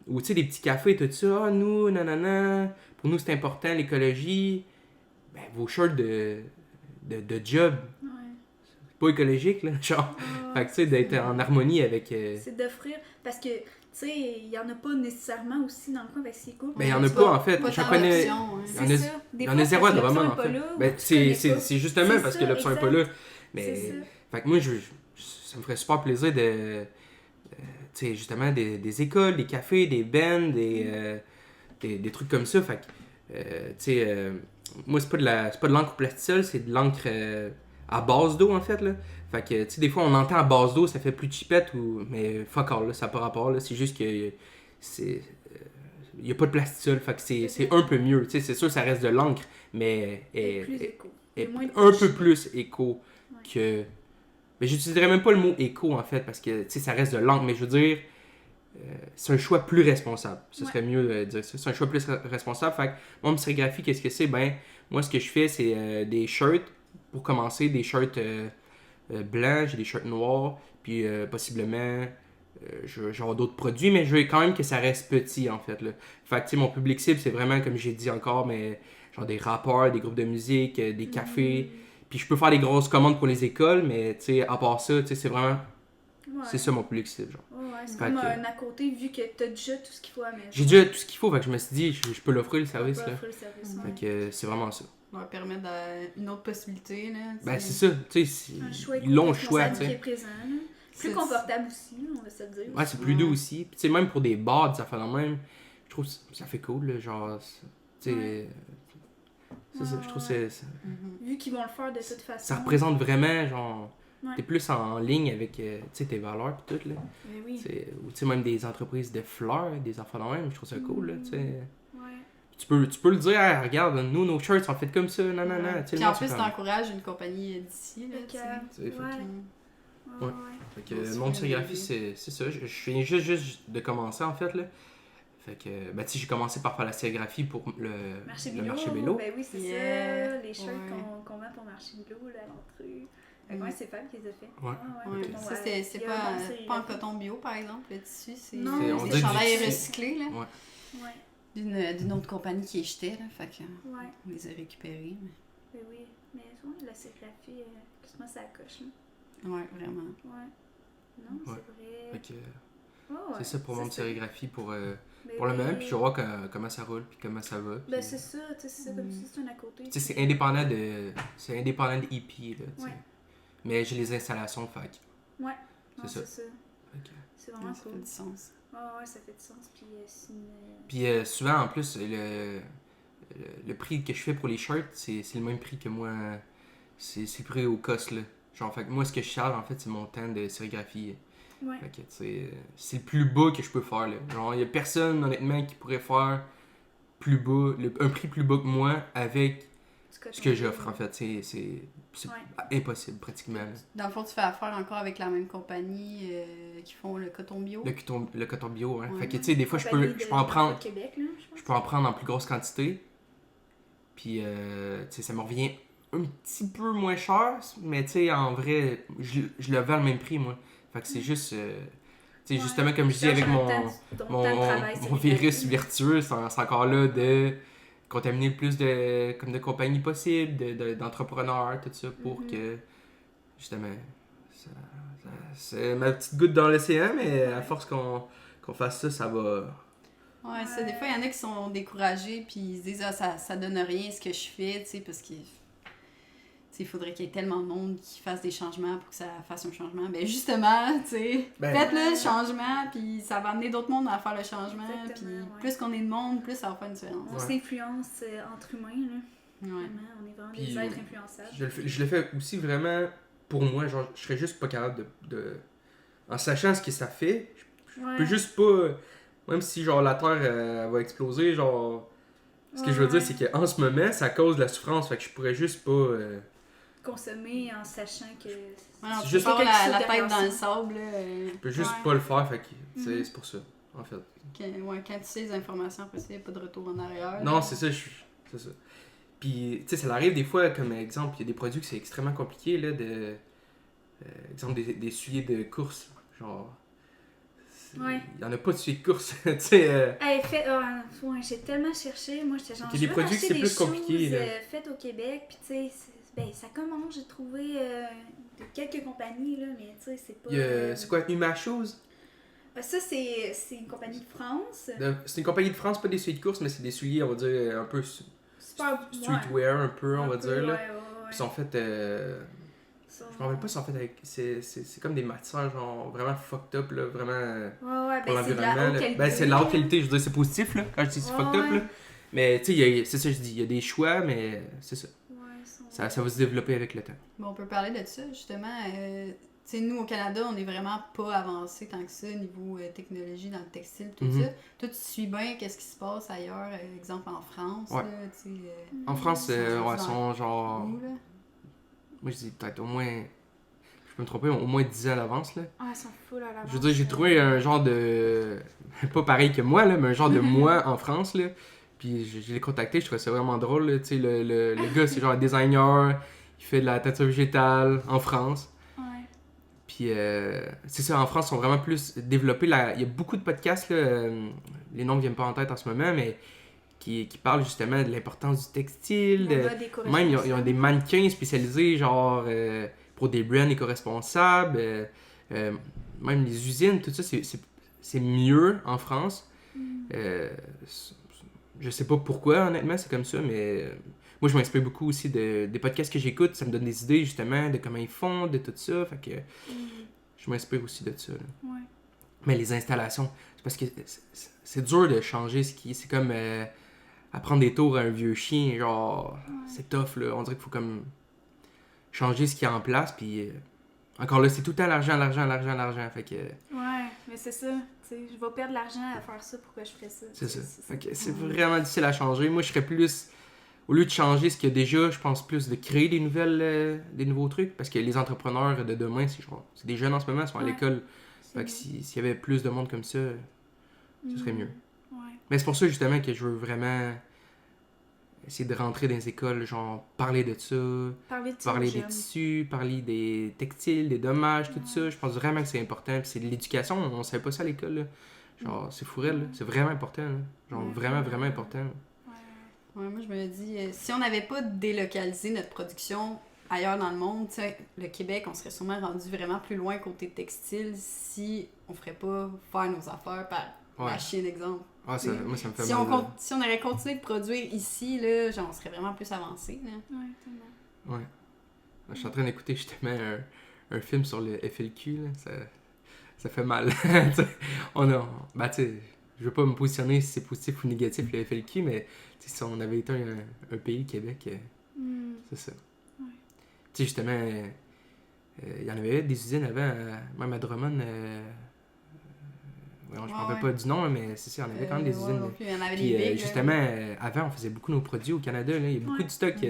ou tu sais, des petits cafés et tout ça, ah, nous, nanana, pour nous, c'est important, l'écologie. Ben, vos shirts de job, Ouais. c'est pas écologique, là, genre. Fait que, tu sais, d'être en harmonie avec... C'est d'offrir, parce que, tu sais, il y en a pas nécessairement aussi dans le coin, c'est cool. Ben, il y en a pas, en fait. Pas J'en tant connais... d'options, hein. C'est ça. Il y en a zéro vraiment, en fait. Ben, c'est justement C'est parce ça, que l'option est pas exact. là. Mais... C'est ça. Fait que moi, ça me ferait super plaisir de... tu sais, justement, des écoles, des cafés, des bands, des trucs comme ça. Fait que, tu sais, moi, c'est pas de l'encre au plastisol, c'est de l'encre à base d'eau, en fait, là. Fait que, tu sais, des fois, on entend à base d'eau, ça fait plus cheapette, mais fuck all, là, ça n'a pas rapport, là. C'est juste que c'est... Il n'y a pas de plastisol, fait que c'est un peu mieux. Tu sais, c'est sûr, ça reste de l'encre, mais Plus éco. est Moins de un déchets. peu plus éco que... Mais j'utiliserais même pas le mot éco, en fait, parce que, tu sais, ça reste de l'encre, mais je veux dire... c'est un choix plus responsable. Ce serait mieux de dire ça. C'est un choix plus responsable. Fait que moi, en sérigraphie, qu'est-ce que c'est? Ben, moi, ce que je fais, c'est des shirts. Pour commencer, des shirts blancs, j'ai des shirts noirs. Puis, possiblement, je vais avoir d'autres produits, mais je veux quand même que ça reste petit, en fait. Là. Fait que, tu sais, mon public cible, c'est vraiment, comme j'ai dit encore, mais genre des rappeurs, des groupes de musique, des cafés. Puis, je peux faire des grosses commandes pour les écoles, mais, tu sais, à part ça, tu sais, c'est vraiment... Ouais. C'est ça, mon public cible, genre. Ouais, c'est Fait comme que- un à côté, vu que t'as déjà tout ce qu'il faut à mettre. J'ai déjà tout ce qu'il faut, fait que je me suis dit, je peux l'offrir le service, là. Offrir le service, Fait ouais. que c'est vraiment ça. Ça va permettre une autre possibilité, là. Ben, c'est ça, tu sais, Un choix ils l'ont le choix, tu qui est sais. présent, là. Plus C'est- confortable aussi, là, on va se le dire. Ouais, c'est plus doux aussi. Puis, tu sais, même pour des bars, des affaires de même, je trouve que ça fait cool, là, genre, tu sais. Ouais. C'est ça, je trouve que Vu qu'ils vont le faire de toute façon. ça représente vraiment, genre, Ouais. t'es plus en ligne avec, tu sais, tes valeurs pis tout, là. Mais oui. Ou, tu sais, même des entreprises de fleurs, des affaires de même, je trouve ça cool, là, tu sais. Ouais. Tu peux le dire, hey, regarde, nous, nos shirts sont faits comme ça, non, non, non. Tu sais, Puis le en monde, plus, c'est comme- t'encourages une compagnie d'ici, là, tu sais. Tu sais, fait que- Ouais. Ouais. Ouais. Fait que On se mon fait sérigraphie, aider. c'est ça. Je viens juste de commencer, en fait, là. Fait que, ben, tu sais, j'ai commencé par faire la sérigraphie pour le Marché le Bilo. marché Bélo. Ben oui, c'est Yeah. ça. Les shirts Ouais. qu'on vend pour Marché Bilo, là, à l'entrée. Fait que Mm. ouais, c'est Fab qui les a fait. Ouais. Ouais. Ok. Ça, c'est pas en coton bio, par exemple, le tissu. C'est Non, on des dirait du chandails tissu. recyclés, là. Ouais. Ouais. D'une autre compagnie qui les jetait, là. Fait que Ouais. on les a récupérés. Ben oui. Mais ouais, la sérigraphie, excuse-moi, ça coche, là. Ouais, vraiment. Ouais. Non, c'est Ouais. vrai. Fait que, Oh, ouais. c'est ça pour mon sérigraphie pour Ben le oui. moment, puis je vais voir comment ça roule, puis comment ça va. Ben puis- c'est ça, tu sais, c'est ça, comme si c'est un à côté. Tu sais, c'est indépendant de EP, là, tu sais. Ouais. Mais j'ai les installations, fait que- Ouais. C'est Non, ça. c'est ça. fait que- C'est vraiment Ça fait cool. du sens. Ah ouais, ça fait du sens. Puis c'est une... Puis souvent, en plus, le prix que je fais pour les shirts, c'est le même prix que moi. C'est le prix au cost, là. Genre, fait que moi, ce que je charge, en fait, c'est mon temps de sérigraphie. Ouais. Fait que, tu sais, c'est le plus bas que je peux faire, là. Genre, il y a personne, honnêtement, qui pourrait faire plus bas, un prix plus bas que moi avec ce que j'offre, en fait. C'est Ouais. impossible, pratiquement, là. Dans le fond, tu fais affaire encore avec la même compagnie qui font le coton bio. Le coton bio, hein. Ouais. Fait que, tu sais, des fois, je peux en prendre... Je peux en prendre en plus grosse quantité. Puis, tu sais, ça me revient un petit peu moins cher. Mais, tu sais, en vrai, je le vends le même prix, moi. Fait que c'est juste... sais, justement, comme je dis avec mon virus vertueux, c'est encore là de contaminer le plus de compagnies possible, d'entrepreneurs, tout ça, pour que, justement, c'est ma petite goutte dans l'océan, mais à force qu'on fasse ça, ça va... Ouais, ça, des fois, il y en a qui sont découragés, puis ils se disent, ça donne rien ce que je fais, tu sais, parce que... il faudrait qu'il y ait tellement de monde qui fasse des changements pour que ça fasse un changement. Ben justement, tu sais, faites-le le changement, puis ça va amener d'autres mondes à faire le changement. Puis plus qu'on est de monde, plus ça va faire une différence. On s'influence entre humains, là. Vraiment, on est vraiment puis, des êtres influençables. Je le fais aussi vraiment pour moi. Genre, je serais juste pas capable de... En sachant ce que ça fait, je peux juste pas... Même si, genre, la Terre elle va exploser, genre... Ce que je veux dire, c'est qu'en ce moment, ça cause de la souffrance. Fait que je pourrais juste pas... consommer en sachant que... c'est juste avoir la tête dans le sable. Je peux juste pas le faire, fait que c'est pour ça, en fait. Quand tu sais les informations, après ça, il n'y a pas de retour en arrière. Non, c'est ça, c'est ça. Puis, tu sais, ça arrive des fois, comme exemple, il y a des produits que c'est extrêmement compliqué, là, exemple, des souliers de course, genre... Il y en a pas de souliers de course, tu sais... j'ai tellement cherché, moi, j'étais genre... Il y a des produits que c'est plus compliqué, là. Faites au Québec, puis tu sais... ça commence, j'ai trouvé quelques compagnies, là, mais tu sais, c'est pas... C'est quoi, Uma Shoes? Ça, c'est une compagnie de France. C'est une compagnie de France, pas des souliers de course, mais c'est des souliers, on va dire, un peu streetwear, un peu, on va dire, là. Puis ils sont faits... Je me rappelle pas si en fait avec... C'est comme des matières, genre, vraiment fucked up, là, vraiment... pour l'environnement, là. C'est de la haute qualité, je veux dire, c'est positif, là, quand je dis c'est fucked up, là. Mais, tu sais, c'est ça que je dis, il y a des choix, mais c'est ça. Ça va se développer avec le temps. Bon, on peut parler de ça, justement. Nous, au Canada, on est vraiment pas avancé tant que ça, niveau technologie dans le textile, tout ça. Toi, tu suis bien qu'est-ce qui se passe ailleurs, exemple en France. Ouais. Là, en France, ils sont genre... Où, là? Moi, je dis peut-être au moins... Je peux me tromper, au moins 10 ans à l'avance, là. Ah, ils sont full à l'avance. Je veux dire, j'ai trouvé un genre de... Pas pareil que moi, là, mais un genre de moi en France, là. Puis je l'ai contacté, je trouvais ça vraiment drôle, là. Tu sais, le gars, c'est genre un designer, il fait de la teinture végétale en France. Ouais. Puis c'est ça, en France, ils sont vraiment plus développés. Il y a beaucoup de podcasts, là, les noms ne viennent pas en tête en ce moment, mais qui parlent justement de l'importance du textile. Même, ils ont des mannequins spécialisés, genre, pour des brands éco-responsables. Même les usines, tout ça, c'est mieux en France. Je sais pas pourquoi, honnêtement, c'est comme ça, mais moi, je m'inspire beaucoup aussi des podcasts que j'écoute. Ça me donne des idées, justement, de comment ils font, de tout ça. Fait que je m'inspire aussi de ça. Ouais. Mais les installations, c'est parce que c'est dur de changer ce qui... C'est comme apprendre des tours à un vieux chien, genre... C'est tough, là. On dirait qu'il faut comme changer ce qui est en place, puis... encore là, c'est tout le temps l'argent. Fait que... Ouais, mais c'est ça. T'sais, je vais perdre de l'argent à faire ça, pourquoi je ferais ça? C'est ça. Fait que c'est vraiment difficile à changer. Moi, je serais plus... Au lieu de changer ce qu'il y a déjà, je pense plus de créer des nouveaux trucs. Parce que les entrepreneurs de demain, c'est des jeunes en ce moment, ils sont à l'école. Fait que s'il y avait plus de monde comme ça, ce serait mieux. Ouais. Mais c'est pour ça, justement, que je veux vraiment essayer de rentrer dans les écoles, genre parler de ça, parler des tissus, parler des textiles, des dommages, tout ça. Je pense vraiment que c'est important. Puis c'est de l'éducation, on ne savait pas ça à l'école, là. Genre, c'est fourrel, là. C'est vraiment important, là. Genre, vraiment important. Ouais, moi, je me dis, si on n'avait pas délocalisé notre production ailleurs dans le monde, le Québec, on serait sûrement rendu vraiment plus loin côté textile si on ferait pas faire nos affaires par la Chine, exemple. Ah, moi, ça me fait si mal. Si on aurait continué de produire ici, là, genre, on serait vraiment plus avancé. Là. Ouais, tellement. Ouais. Je suis en train d'écouter justement un film sur le FLQ, là. Ça fait mal. Ben, tu sais, je veux pas me positionner si c'est positif ou négatif, le FLQ, mais si on avait été un pays, Québec, c'est ça. Ouais. Tu sais, justement, il y en avait des usines avant, même à Drummond. Je me rappelle pas du nom, mais c'est ça, il y en avait quand même des usines. Il y en avait puis, des big, justement, avant, on faisait beaucoup nos produits au Canada. Là. Il y a beaucoup de stocks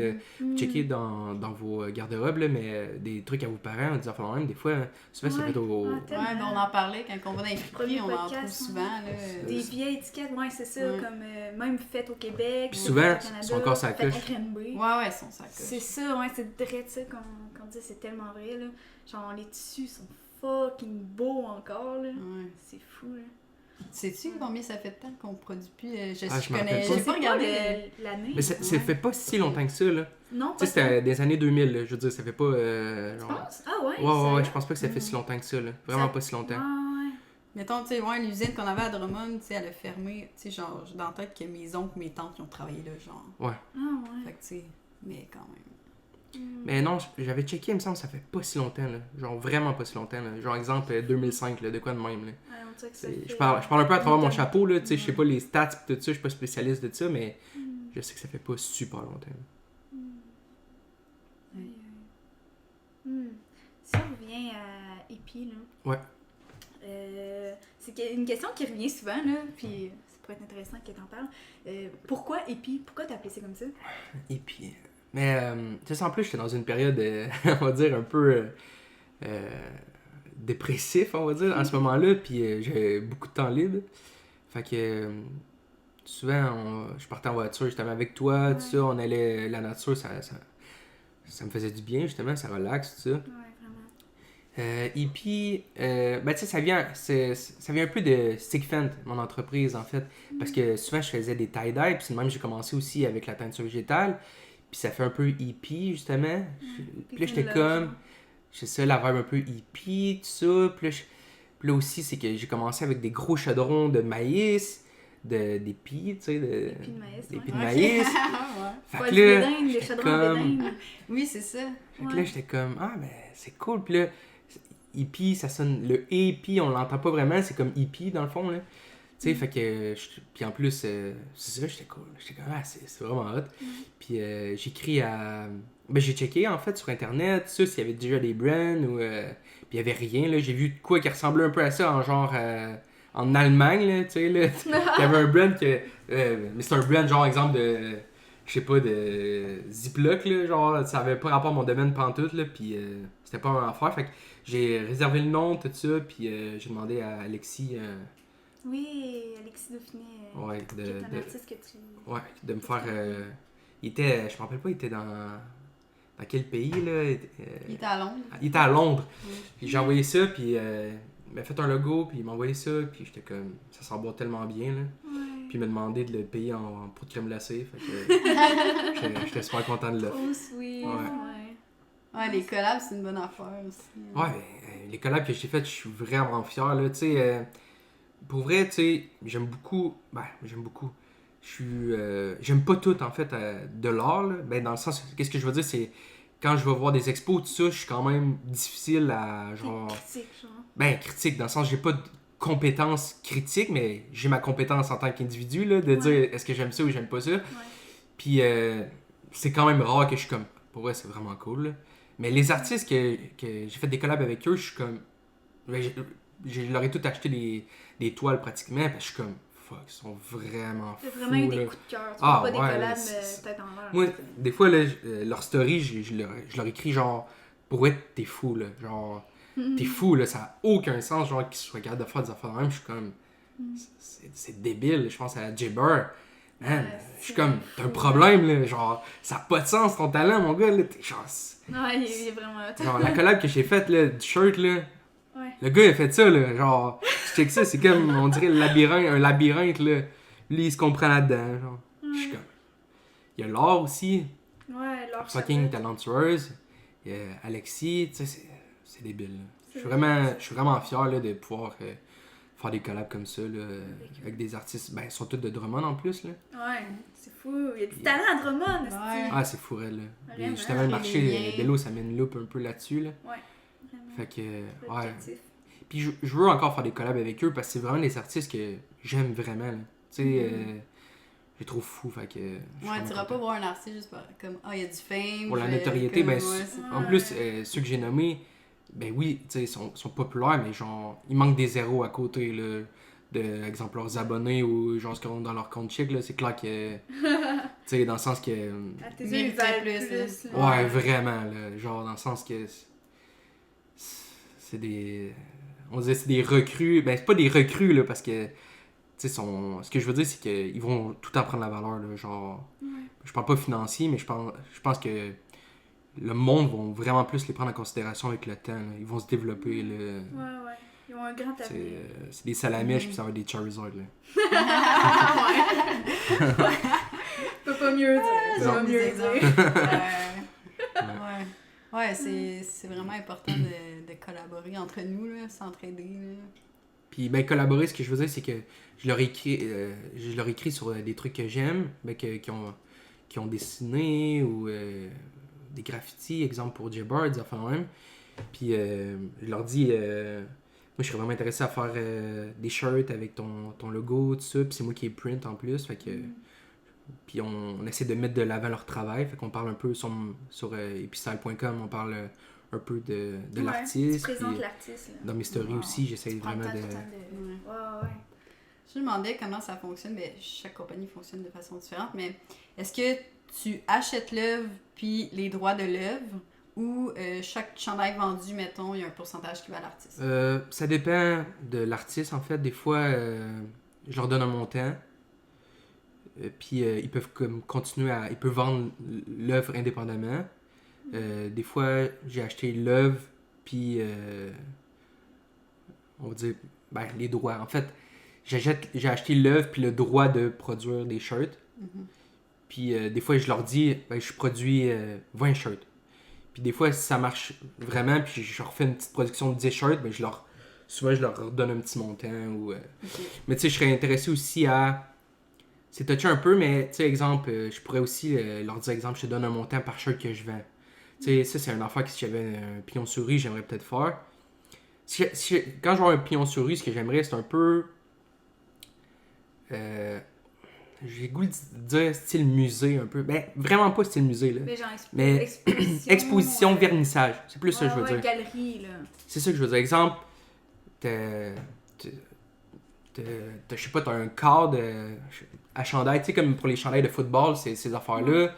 checkés dans vos garde-robes, là, mais des trucs à vos parents, on disait, enfin, même des fois, souvent, c'est fait au... ben, on en parlait quand on va dans les friperies, on en trouve souvent. Là, des vieilles étiquettes, c'est ça, comme même faites au Québec. Puis souvent, au Canada, ils sont encore sa coche. Ouais, ils sont sa coche. C'est ça, c'est direct ça qu'on dit, c'est tellement vrai. Là. Genre, les tissus sont fucking beau encore, là. Ouais. C'est fou, là. Sais-tu combien ça fait de temps qu'on produit plus? Je Ah, je m'en connais. rappelle pas. J'ai pas regardé. l'année. Mais ça Ouais. fait pas si longtemps que ça, là. Non, Tu pas sais, c'était des années 2000, là. Je veux dire, ça fait pas... Tu genre... penses? Ah ouais? Ouais, sérieux? je pense pas que ça fait si longtemps que ça, là. Vraiment Ça- pas si longtemps. Ah ouais. Mettons, tu sais, ouais, l'usine qu'on avait à Drummond, tu sais, elle a fermé. Tu sais, genre, j'ai dans la tête que mes oncles, mes tantes, ils ont travaillé là, genre. Ah Fait ouais. que, tu sais, mais quand même. Mais non, j'avais checké, il me semble, ça fait pas si longtemps, là. Genre vraiment pas si longtemps, là. Genre exemple 2005, là, de quoi de même, là. Ouais, on dirait que ça C'est- fait- Je parle un peu à travers mon longtemps. chapeau, là, tu sais, je sais Ouais. pas les stats pis tout ça, je suis pas spécialiste de ça, mais Mm. je sais que ça fait pas super longtemps. Si on revient à Epi, là. Ouais. C'est une question qui revient souvent, là, puis ça pourrait être intéressant que t'en parles. Pourquoi Epi? Pourquoi t'as appelé ça comme ça? Et puis... Mais, tu sais, en plus, j'étais dans une période, on va dire, un peu dépressif, on va dire, en ce moment-là, puis j'avais beaucoup de temps libre. Fait que, souvent, je partais en voiture, justement, avec toi, tout ça, on allait, la nature, ça me faisait du bien, justement, ça relaxe, tout ça. Ouais, vraiment. Et puis, ben, tu sais, ça vient un peu de Stickfent, mon entreprise, en fait. Parce que souvent, je faisais des tie-dye, puis même, j'ai commencé aussi avec la teinture végétale. Puis ça fait un peu hippie, justement. Puis là, j'étais comme... C'est ça, la vibe un peu hippie, tout ça. Puis là aussi, c'est que j'ai commencé avec des gros chaudrons de maïs, d'épis, tu sais. Épis de maïs, D'épis ouais. de maïs. ouais. Fait Ouais, que du là, bédin, des j'étais chaudrons comme... de bédin. Oui, c'est ça. Fait que là, j'étais comme, ah, ben, c'est cool. Puis là, hippie, ça sonne. Le hippie, on l'entend pas vraiment, c'est comme hippie dans le fond, là. Tu sais, fait que. Puis en plus, c'est ça, j'étais cool. J'étais comme, ah, c'est vraiment hot. Puis j'écris à. Ben, j'ai checké en fait sur internet, ça, s'il y avait déjà des brands ou. Puis il y avait rien, là. J'ai vu de quoi qui ressemblait un peu à ça en genre. En Allemagne, là, tu sais, là. Il y avait un brand que. Mais c'est un brand, genre, exemple de. Je sais pas, de Ziploc, là, genre, ça avait pas rapport à mon domaine pantoute, là, puis c'était pas un affaire, fait que j'ai réservé le nom, tout ça, puis j'ai demandé à Alexis, Oui, Alexis Dauphiné, ouais, qui est un artiste que tu... ouais, de me faire, il était, je me rappelle pas, il était dans quel pays, là, Il était à Londres. il était à Londres, Ouais. puis j'ai envoyé ça, puis il m'a fait un logo, puis il m'a envoyé ça, puis j'étais comme, ça s'emboîte tellement bien, là. Ouais. Puis il m'a demandé de le payer en poudre de crème glacée. Fait que j'étais super content de l'offre. Oh, sweet. Ouais. Ouais. Ouais, les collabs, c'est une bonne affaire aussi. Ouais, ben, les collabs que j'ai faites, je suis vraiment fier. Là, tu sais, pour vrai, tu sais, j'aime beaucoup. Ben, j'aime beaucoup. Je suis. J'aime pas tout, en fait, de l'art. Là. Ben, dans le sens, qu'est-ce que je veux dire, c'est. Quand je vais voir des expos, tout ça, je suis quand même difficile à. Genre. Critique, genre. Ben, critique, dans le sens, j'ai pas de compétences critiques, mais j'ai ma compétence en tant qu'individu, là, de dire est-ce que j'aime ça ou j'aime pas ça. Ouais. Puis c'est quand même rare que je suis comme, pour vrai, c'est vraiment cool. Là. Mais les artistes que j'ai fait des collabs avec eux, je suis comme, ben, je leur ai tout acheté des toiles pratiquement, puis je suis comme, fuck, ils sont vraiment fous. T'as vraiment eu là. des coups de cœur. Tu Ah, vois pas ouais, des collabs c'est- peut-être en l'air. Moi, des fois, là, leur story, je leur écris genre, pour vrai, t'es fou, là. Genre, t'es fou, là, ça a aucun sens, genre, qu'ils soient capables de faire des affaires de même. Je suis comme, c'est débile. Je pense à Jibber. Man, Ouais, je suis c'est comme, t'as un fou, problème, là. Genre, ça a pas de sens, ton talent, mon gars, là. T'es genre, Ouais, il est vraiment hot. genre, la collab que j'ai faite, là, du shirt, là. Ouais. Le gars, il a fait ça, là. Genre, je check ça, c'est comme, on dirait un labyrinthe, là. Lui, il se comprend là-dedans, genre. Je suis comme, il y a l'art aussi. Ouais, leur Fucking talentueuse. Il y a Alexis, tu sais, c'est débile. Là. Je suis vraiment fier là, de pouvoir faire des collabs comme ça là, avec des artistes. Ben, ils sont tous de Drummond en plus. Là. Ouais, c'est fou. Il y a du talent à Drummond, Ouais. esti. Ah, c'est fou, là. Et Vraiment. justement, le Les marché liens. d'Elo, ça met une loupe un peu là-dessus. Là. Ouais, vraiment. Fait que, ouais. Objectif. Puis je veux encore faire des collabs avec eux parce que c'est vraiment des artistes que j'aime vraiment. Là. Tu sais, je les trouve fous. Fait que, je suis Ouais, vraiment tu iras content. pas voir un artiste juste comme, ah, il y a du fame. Pour la je- notoriété, comme, ben, ouais, c'est- en plus, ceux que j'ai nommés, ben oui, tu sais, ils sont populaires, mais genre, il manque des zéros à côté, là. De, exemple, leurs abonnés ou genre ce qu'ils ont dans leur compte chic, là, c'est clair que. Tu sais, dans le sens que. À tes yeux, ils Mériterait valent plus, plus. là. là. Ouais, vraiment, là. Genre, dans le sens que. C'est des. On disait c'est des recrues. Ben, c'est pas des recrues, là, parce que. Tu sais, ce que je veux dire, c'est qu'ils vont tout en prendre la valeur, là. Genre. Ouais. Je parle pas financier, mais je pense que le monde va vraiment plus les prendre en considération avec le temps. Là. Ils vont se développer. Là. Ouais. Ils ont un grand avenir. C'est des salamèches, puis ça va être des Charizard. Là. Peut pas mieux dire. Ouais, Peut pas des mieux exemples. dire. Ouais, c'est vraiment important de collaborer entre nous, là, s'entraider. Là. Puis ben, collaborer, ce que je veux dire, c'est que je leur écris sur des trucs que j'aime, qui ont dessiné ou des graffitis, exemple pour J-Bird, des affaires de même. Puis je leur dis, moi je serais vraiment intéressé à faire des shirts avec ton logo, tout ça. Puis c'est moi qui les print en plus. Fait que, puis on essaie de mettre de l'avant leur travail. Fait qu'on parle un peu sur epistyle.com, on parle un peu de l'artiste. Tu présentes puis, l'artiste. Là. dans mes stories aussi, j'essaie vraiment de... Ouais. Je me demandais comment ça fonctionne, mais chaque compagnie fonctionne de façon différente, mais est-ce que tu achètes l'œuvre puis les droits de l'œuvre ou chaque chandail vendu, mettons, il y a un pourcentage qui va à l'artiste? Ça dépend de l'artiste, en fait. Des fois, je leur donne un montant, puis ils peuvent continuer à... Ils peuvent vendre l'œuvre indépendamment. Des fois, j'ai acheté l'œuvre, puis on va dire, les droits. En fait, j'ai acheté l'œuvre, puis le droit de produire des shirts. Puis des fois, je leur dis, je produis 20 shirts. Puis des fois, si ça marche vraiment, puis je refais une petite production de 10 shirts, souvent, je leur donne un petit montant. Mais tu sais, je serais intéressé aussi à... C'est touché un peu, mais tu sais, exemple, je pourrais aussi leur dire, exemple, je te donne un montant par shirt que je vends. Tu sais, ça, c'est une affaire que si j'avais un pignon sur rue, j'aimerais peut-être faire. Quand je vois un pignon sur rue, ce que j'aimerais, c'est un peu... j'ai le goût de dire style musée un peu. Vraiment pas style musée, là. Mais genre exposition, vernissage. C'est plus ça que je veux dire. Galerie, là. C'est ça que je veux dire. Exemple, je sais pas, t'as un cadre à chandail, tu sais, comme pour les chandails de football, ces affaires-là.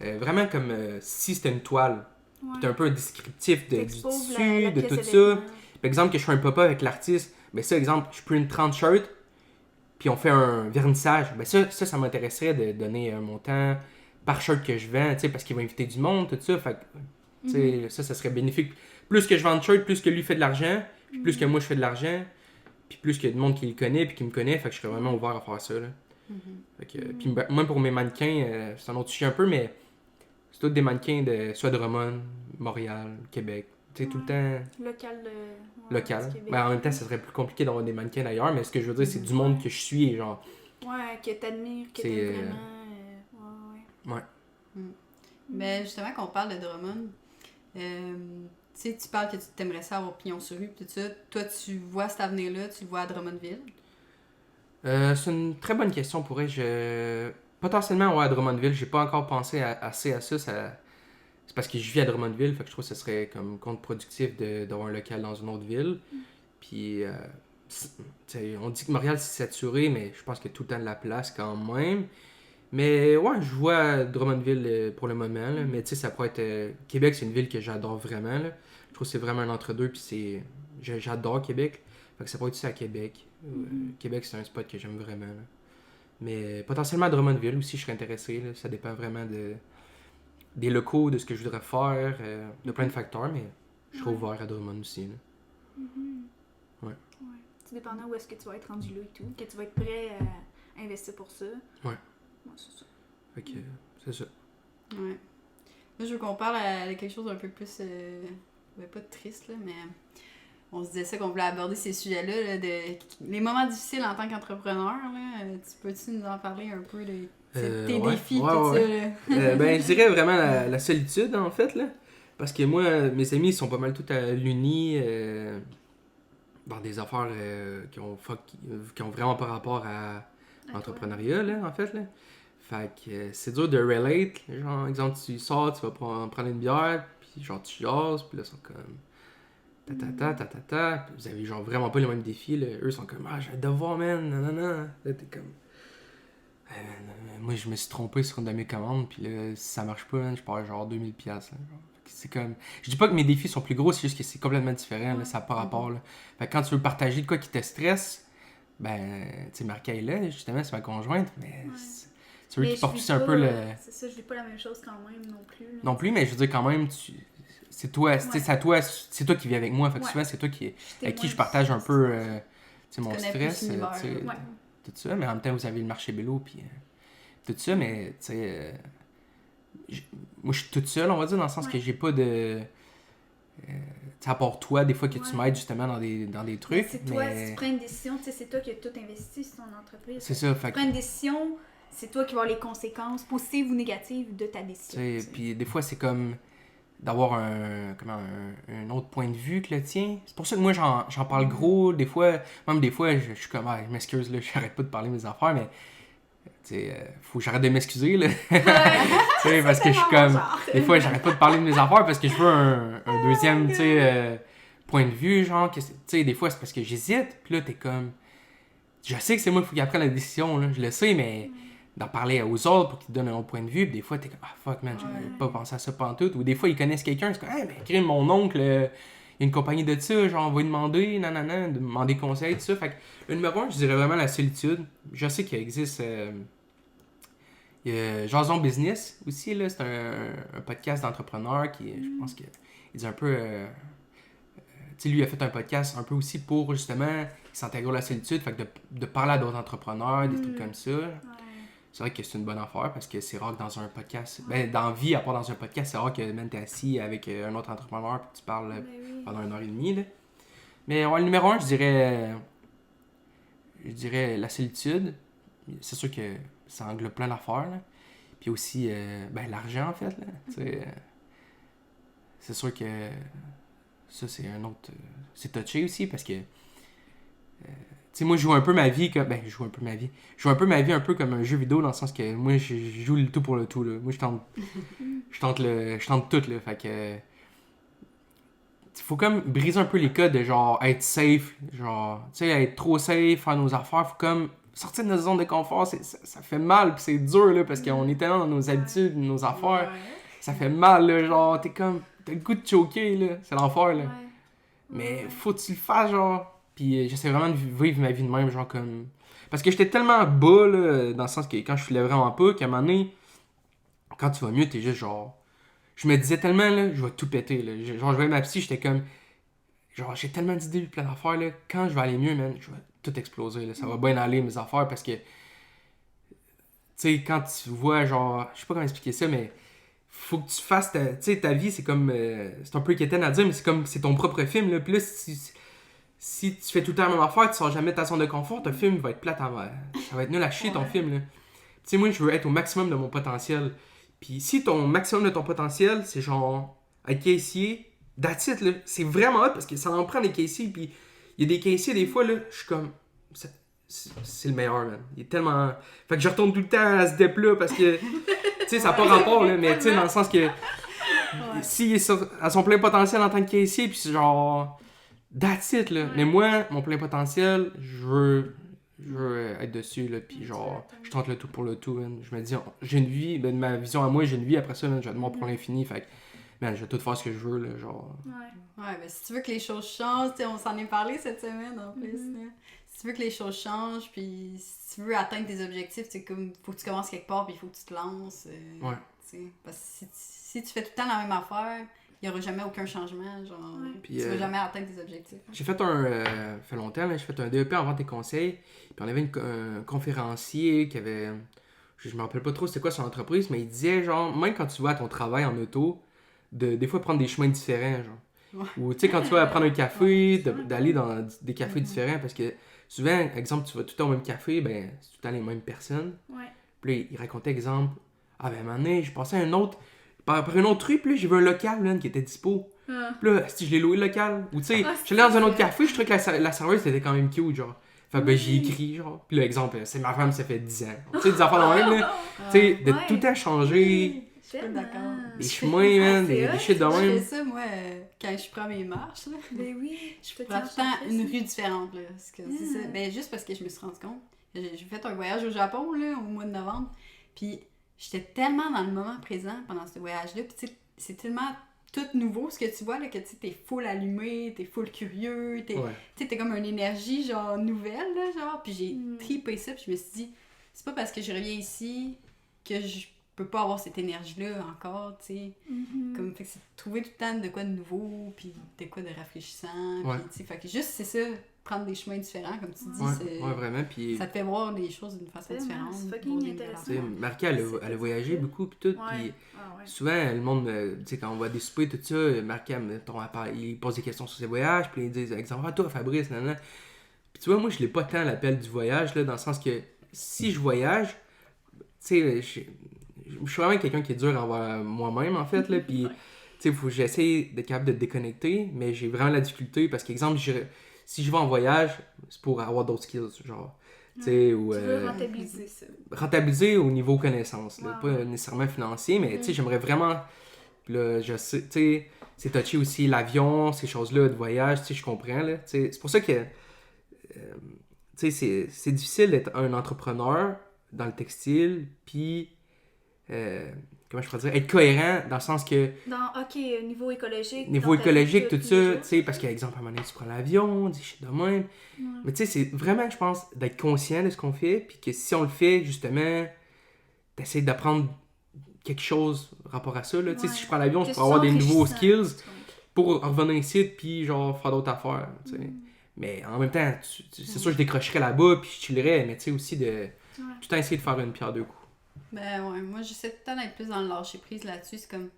Vraiment comme si c'était une toile. Puis t'as un peu un descriptif du tissu, de tout ça. Par exemple, que je fais un pop-up avec l'artiste, ça, exemple, je prends 30 shirts, puis on fait un vernissage. Ça m'intéresserait de donner un montant par shirt que je vends, tu sais, parce qu'il va inviter du monde, tout ça. Fait que, tu sais, ça serait bénéfique. Plus que je vends de shirts, plus que lui fait de l'argent, puis plus que moi je fais de l'argent, puis plus qu'il y a de monde qui le connaît, puis qui me connaît, fait que je serais vraiment ouvert à faire ça, là. Fait que, puis même pour mes mannequins, c'est un autre sujet un peu, mais c'est tous des mannequins de soit de Drummond, Montréal, Québec. Tu sais, tout le temps... Local. En même temps, ça serait plus compliqué d'avoir des mannequins d'ailleurs, mais ce que je veux dire, c'est du monde que je suis, genre... Ouais, que t'admires, que t'aimes vraiment... Mais justement, quand on parle de Drummond, tu sais, tu parles que tu t'aimerais ça avoir pignon sur rue, tout ça. Toi, tu vois cet avenir-là, tu le vois à Drummondville? C'est une très bonne question pour elle. Potentiellement, ouais, à Drummondville, j'ai pas encore pensé assez à ça. C'est parce que je vis à Drummondville, fait que je trouve que ce serait comme contre-productif d'avoir un local dans une autre ville. Puis, on dit que Montréal c'est saturé, mais je pense qu'il y a tout le temps de la place quand même. Mais ouais, je vois Drummondville pour le moment. Là. Mais tu sais, ça pourrait être... Québec, c'est une ville que j'adore vraiment. Là. Je trouve que c'est vraiment un entre-deux, puis j'adore Québec. Fait que ça pourrait être ça à Québec. Québec, c'est un spot que j'aime vraiment. Là. Mais potentiellement à Drummondville aussi, je serais intéressé. Là. Ça dépend vraiment des locaux, de ce que je voudrais faire, de plein de facteurs, mais je serais ouvert à Drummond aussi. Là. Ouais. Tout dépendant où est-ce que tu vas être rendu là et tout, que tu vas être prêt à investir pour ça. Ouais. C'est ça. Fait que, c'est ça. Ouais. Là, je veux qu'on parle à quelque chose d'un peu plus... pas triste, là, mais... On se disait ça qu'on voulait aborder ces sujets-là, là, les moments difficiles en tant qu'entrepreneur. Là, tu peux-tu nous en parler un peu de tes défis et tout ça? Je dirais vraiment la solitude, en fait. Là. Parce que moi, mes amis, ils sont pas mal tous à l'uni dans des affaires qui ont vraiment pas rapport à l'entrepreneuriat, là, en fait. Là. Fait que c'est dur de relate. Genre, exemple, tu sors, tu vas prendre une bière, puis genre tu jases, puis là, ils sont comme... Vous avez genre vraiment pas les mêmes défis, là. Eux sont comme j'ai un devoir, man, nanana. Là t'es comme moi je me suis trompé sur une de mes commandes, puis là si ça marche pas, man, je perds genre 2000$. C'est comme... Je dis pas que mes défis sont plus gros, c'est juste que c'est complètement différent, là, ça n'a pas rapport. Là. Fait que quand tu veux partager de quoi qui te stresse, tu sais, Marca est là, justement, c'est ma conjointe, mais c'est eux Mais qui portent je aussi vis un pas, peu le... C'est ça, je vis pas la même chose quand même non plus. Là. Non plus, mais je veux dire quand même, c'est toi, c'est toi qui vis avec moi, fait que souvent c'est toi avec qui je partage un peu mon stress, tout ça, mais en même temps vous avez le marché Bello, puis tout ça, mais tu sais, moi je suis toute seule, on va dire, dans le sens que j'ai pas de... à part toi, des fois que tu m'aides justement dans des trucs. Mais c'est toi, si tu prends une décision, tu sais, c'est toi qui as tout investi sur ton entreprise. C'est ça. Si tu prends une décision, c'est toi qui vas avoir les conséquences, positives ou négatives, de ta décision. Puis des fois, c'est comme d'avoir un autre point de vue que le tien. C'est pour ça que moi, j'en parle gros. Des fois, je suis comme, je m'excuse, là, j'arrête pas de parler de mes affaires, mais faut que j'arrête de m'excuser, là. Parce que je suis comme... Des fois, j'arrête pas de parler de mes affaires parce que je veux un deuxième, point de vue, genre, des fois, c'est parce que j'hésite, puis là, t'es comme... Je sais que c'est moi, il faut qu'il prenne la décision, là, je le sais, mais d'en parler aux autres pour qu'ils te donnent un autre point de vue, puis des fois, t'es comme, fuck, man, j'avais pas pensé à ça pantoute, ou des fois, ils connaissent quelqu'un, c'est comme, mais crime, mon oncle, il y a une compagnie de ça, genre, on va lui demander, demander conseil, tout ça, fait que le numéro 1, je dirais vraiment la solitude. Je sais qu'il existe... il y a Jason Business aussi, là, c'est un podcast d'entrepreneur qui, je pense qu'il dit un peu... tu sais, lui, il a fait un podcast un peu aussi pour, justement, s'intégrer à la solitude, fait que de parler à d'autres entrepreneurs, des trucs comme ça. Ouais. C'est vrai que c'est une bonne affaire, parce que c'est rare que dans un podcast... Ben, dans la vie, à part dans un podcast, c'est rare que même t'es assis avec un autre entrepreneur et que tu parles pendant 1h30, là. Mais le numéro 1, je dirais la solitude. C'est sûr que ça englobe plein d'affaires, là. Puis aussi, l'argent, en fait, là. C'est sûr que ça, c'est un autre... c'est touché aussi, parce que... tu sais, moi, je joue un peu ma vie comme... je joue un peu ma vie un peu comme un jeu vidéo, dans le sens que moi, je joue le tout pour le tout, là. Moi, je tente tout, là. Fait que... faut comme briser un peu les codes de, genre, être safe, genre... Tu sais, être trop safe, faire nos affaires, faut comme... sortir de notre zone de confort, ça fait mal, pis c'est dur, là, parce qu'on est tellement dans nos habitudes, nos affaires. Ça fait mal, là, genre, t'as le goût de choquer, là. C'est l'enfer, là. Mais faut que tu le fasses, genre. Puis j'essaie vraiment de vivre ma vie de même, genre, comme... Parce que j'étais tellement bas, là, dans le sens que quand je filais vraiment pas, qu'à un moment donné, quand tu vas mieux, t'es juste, genre... Je me disais tellement, là, je vais tout péter, là. Genre, je voyais ma psy, j'étais comme... Genre, j'ai tellement d'idées, plein d'affaires, là. Quand je vais aller mieux, man, je vais tout exploser, là. Ça va bien aller, mes affaires, parce que... Tu sais, quand tu vois, genre... Je sais pas comment expliquer ça, mais... Faut que tu fasses ta... Tu sais, ta vie, c'est comme... c'est un peu quétaine à dire, mais c'est comme... C'est ton propre film, là. Puis là, si tu fais tout le temps la même affaire, tu sors jamais de ta zone de confort, ton film va être plate à... Ça va être nul à chier, ton film, là. Tu sais, moi, je veux être au maximum de mon potentiel. Puis si ton maximum de ton potentiel, c'est genre... Être caissier... That's it, là. C'est vraiment hot, parce que ça en prend des caissiers, puis... Il y a des caissiers, des fois, là, je suis comme... C'est le meilleur, man. Il est tellement... Fait que je retourne tout le temps à ce dep-là, parce que... tu sais, ça n'a pas rapport, là, mais tu sais, dans le sens que... S'il est à son plein potentiel en tant que caissier, puis c'est genre... That's it, là. Mais moi, mon plein potentiel, je veux être dessus, là, puis genre... Je tente le tout pour le tout, man. Je me dis, j'ai une vie, ben, ma vision à moi, j'ai une vie, après ça, man, je vais demander pour l'infini, fait que... Man, je vais tout faire ce que je veux, là, genre... Ouais, mais si tu veux que les choses changent, tu sais, on s'en est parlé cette semaine, en plus, là. Si tu veux que les choses changent, puis si tu veux atteindre tes objectifs, c'est comme, faut que tu commences quelque part, puis il faut que tu te lances. Parce que si tu fais tout le temps la même affaire, il n'y aura jamais aucun changement, genre, puis tu vas jamais atteindre tes objectifs. J'ai fait fait longtemps, là, j'ai fait un DEP en vente et conseil, puis on avait un conférencier qui avait, je me rappelle pas trop c'était quoi son entreprise, mais il disait, genre, même quand tu vas à ton travail en auto, des fois prendre des chemins différents, genre. Ou tu sais, quand tu vas prendre un café, d'aller dans des cafés différents, parce que souvent, exemple, tu vas tout le temps au même café, ben, c'est tout le temps les mêmes personnes. Puis là, il racontait, exemple, ben, à un moment donné, j'ai passé à un autre, après une autre rue, puis là, j'ai vu un local, là, qui était dispo. Puis là, si je l'ai loué le local, ou tu sais, je suis allé dans un autre café, je trouvais que la serveuse était quand même cute, genre. Fait ben, j'ai écrit, genre. Puis là, exemple, c'est ma femme, ça fait 10 ans. Tu sais, des affaires dans le même, là. Tu sais, de tout à changer. Je suis d'accord. Des chemins, man, des shit de même. Je fais ça, moi, quand je prends mes marches, là. Ben oui, je prends tout le temps une rue différente, là. C'est ça. Ben, juste parce que je me suis rendu compte. J'ai fait un voyage au Japon, là, au mois de novembre. Puis j'étais tellement dans le moment présent pendant ce voyage-là. Puis tu sais, c'est tellement tout nouveau, ce que tu vois, là, que tu t'es full allumé, t'es full curieux, t'es comme une énergie, genre, nouvelle, là, genre. Puis j'ai trippé ça, puis je me suis dit, c'est pas parce que je reviens ici que je peux pas avoir cette énergie-là encore, tu sais. Comme, fait que c'est de trouver tout le temps de quoi de nouveau, puis de quoi de rafraîchissant, Ouais. puis tu sais, fait que juste, c'est ça, prendre des chemins différents, comme tu dis, Ouais, vraiment, puis... ça te fait voir les choses d'une façon Vraiment, différente. c'est fucking voir des intéressant. Tu sais, relations. Marquis, elle a voyagé beaucoup, puis tout, puis souvent, le monde, tu sais, quand on va des soupers, tout ça, Marquis, mettons, il pose des questions sur ses voyages, puis il dit, exemple, ah, toi, Fabrice, nanana. Puis tu vois, moi, je l'ai pas tant l'appel du voyage, là, dans le sens que si je voyage, tu sais, je suis vraiment quelqu'un qui est dur envers moi-même, en fait, là, puis, tu sais, il faut que j'essaie d'être capable de déconnecter, mais j'ai vraiment la difficulté, parce qu'exemple, si je vais en voyage, c'est pour avoir d'autres skills, genre, tu sais, ou... Tu veux rentabiliser ça. Rentabiliser au niveau connaissance, là, Ouais, pas nécessairement financier, mais, tu sais, j'aimerais vraiment... Là, je sais, tu sais, c'est touché aussi l'avion, ces choses-là, de voyage, tu sais, je comprends, là, tu sais, c'est pour ça que... tu sais, c'est difficile d'être un entrepreneur dans le textile, puis, comment je pourrais dire, être cohérent dans le sens que, Niveau écologique. niveau dans ta écologique, vie de tout tous les ça, jours. tu sais, parce qu'exemple, à un moment donné, tu prends l'avion, on dit shit de même, mais tu sais, c'est vraiment, je pense, d'être conscient de ce qu'on fait, puis que si on le fait, justement, d'essayer d'apprendre quelque chose rapport à ça, là, tu sais, si je prends l'avion, je peux avoir des nouveaux skills pour revenir ici, puis genre, faire d'autres affaires, tu sais. Mais en même temps, c'est sûr que je décrocherais là-bas, puis je chillerais, mais tu sais, aussi de tout le temps essayer de faire une pierre deux coups. Ben ouais, moi j'essaie tout le temps d'être plus dans le lâcher prise là-dessus. C'est comme, tu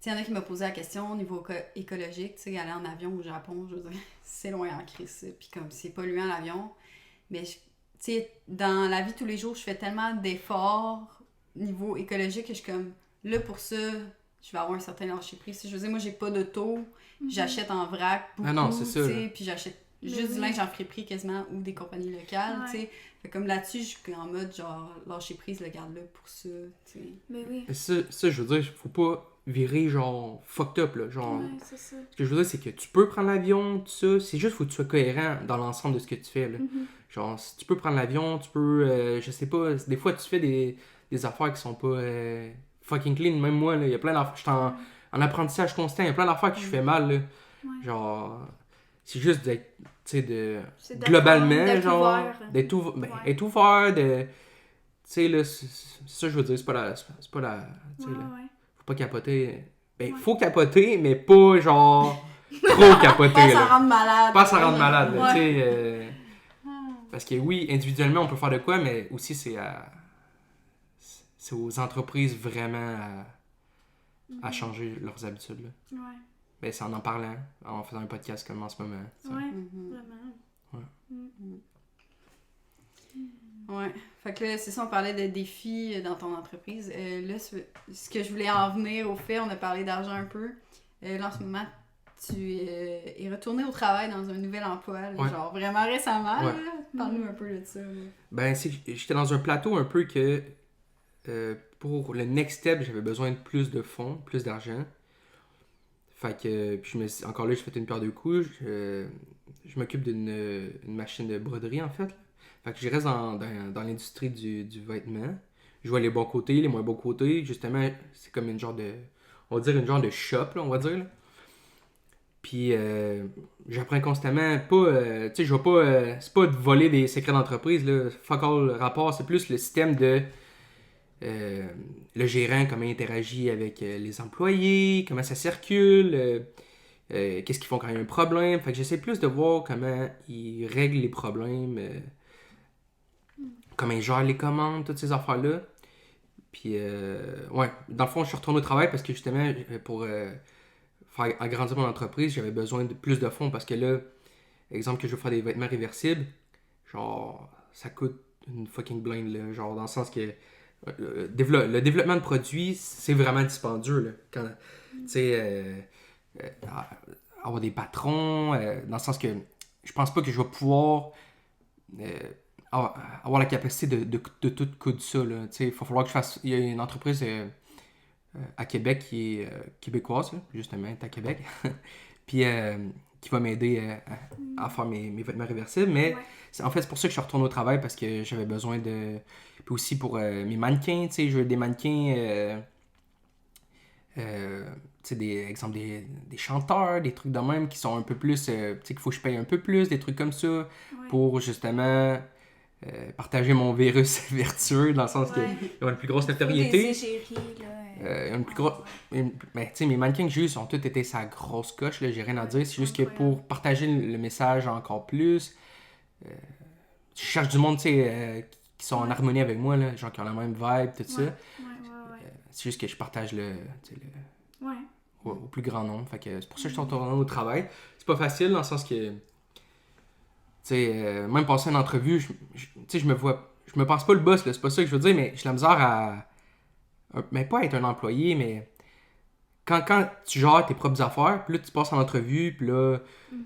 sais, il y en a qui m'ont posé la question au niveau écologique, tu sais, aller en avion au Japon, je veux dire, c'est loin en crise, puis comme c'est polluant l'avion. Mais, tu sais, dans la vie de tous les jours, je fais tellement d'efforts niveau écologique que je suis comme, là pour ça, je vais avoir un certain lâcher prise. Je veux dire, moi j'ai pas d'auto, j'achète en vrac beaucoup, Ah non, c'est ça, tu sais, là. puis j'achète juste du linge en friperie quasiment ou des compagnies locales, tu sais. Fait comme là-dessus, je suis en mode genre lâcher prise, le garde là pour ça, tu sais. Mais oui. Et ça, je veux dire, faut pas virer genre fucked up, là. Genre, Ouais, c'est ça. ce que je veux dire, c'est que tu peux prendre l'avion, tout ça, c'est juste faut que tu sois cohérent dans l'ensemble de ce que tu fais, là. Genre, si tu peux prendre l'avion, tu peux, je sais pas, des fois tu fais des affaires qui sont pas fucking clean, même moi, là, il y a plein d'affaires, je suis en apprentissage constant, il y a plein d'affaires que je fais mal, là. Genre, c'est juste d'être, tu sais, globalement, genre, d'être ouvert, de, tu sais, là, c'est ça, je veux dire, c'est pas la, tu sais, là, faut pas capoter, ben, faut capoter, mais pas, genre, trop capoter, Pas là. ça rendre malade. Pas ça rendre malade, là, tu sais, parce que oui, individuellement, on peut faire de quoi, mais aussi, c'est aux entreprises vraiment à changer leurs habitudes, là. Ouais. Ben, c'est en parlant, en faisant un podcast comme en ce moment. Ouais, Mhm. vraiment. Ouais. Fait que là, c'est ça, on parlait de défis dans ton entreprise. Là, ce que je voulais en venir au fait, on a parlé d'argent un peu. Là, en ce moment, tu es retourné au travail dans un nouvel emploi, là, genre vraiment récemment. Ouais. Là. Parle-nous un peu de ça. Là. Ben, j'étais dans un plateau un peu que pour le next step, j'avais besoin de plus de fonds, plus d'argent. Fait que, puis encore là, j'ai fait une pierre deux coups. Je m'occupe d'une machine de broderie, en fait. Fait que je reste dans l'industrie du vêtement. Je vois les bons côtés, les moins bons côtés. Justement, c'est comme une genre de... On va dire une genre de shop, là, on va dire. Là. Puis, j'apprends constamment. Pas, tu sais, je vais pas... c'est pas de voler des secrets d'entreprise, là. Fuck all le rapport. C'est plus le système de... le gérant, comment il interagit avec les employés, comment ça circule, qu'est-ce qu'ils font quand il y a un problème. Fait que j'essaie plus de voir comment ils règlent les problèmes, comment ils gèrent les commandes, toutes ces affaires-là. Puis, ouais, dans le fond, je suis retourné au travail parce que justement, pour faire agrandir mon entreprise, j'avais besoin de plus de fonds parce que là, exemple que je veux faire des vêtements réversibles, genre, ça coûte une fucking blinde, là, genre, dans le sens que le développement de produits, c'est vraiment dispendieux, là. Quand, tu sais, avoir des patrons, dans le sens que je pense pas que je vais pouvoir avoir la capacité de tout coudre ça, là. Tu sais, il va falloir que je fasse... Il y a une entreprise à Québec qui est québécoise, là, justement, elle est à Québec, puis qui va m'aider à faire mes vêtements réversibles, mais en fait, c'est pour ça que je suis retourné au travail, parce que j'avais besoin de... Puis aussi pour mes mannequins, tu sais, je veux des mannequins, tu sais, des chanteurs, des trucs de même qui sont un peu plus, tu sais, qu'il faut que je paye un peu plus, des trucs comme ça, pour justement partager mon virus vertueux dans le sens Ouais. qu'ils ont une plus grosse Des notoriété. égéries, là. Ils ont une plus grosse... Mais tu sais, mes mannequins que j'ai eus ont tous été sa grosse coche, là, j'ai rien à dire. C'est juste que pour partager le message encore plus, je cherche du monde, tu sais, qui sont en harmonie avec moi, là, genre qui ont la même vibe, tout ça. Ouais. C'est juste que je partage le Ouais. au plus grand nombre. Fait que c'est pour ça que je suis retourné au travail. C'est pas facile dans le sens que, tu sais, même passer une entrevue, tu sais, je me pense pas le boss, là, c'est pas ça que je veux dire, mais j'ai la misère à, mais pas être un employé, mais quand tu gères tes propres affaires, puis là, tu passes en entrevue, puis là,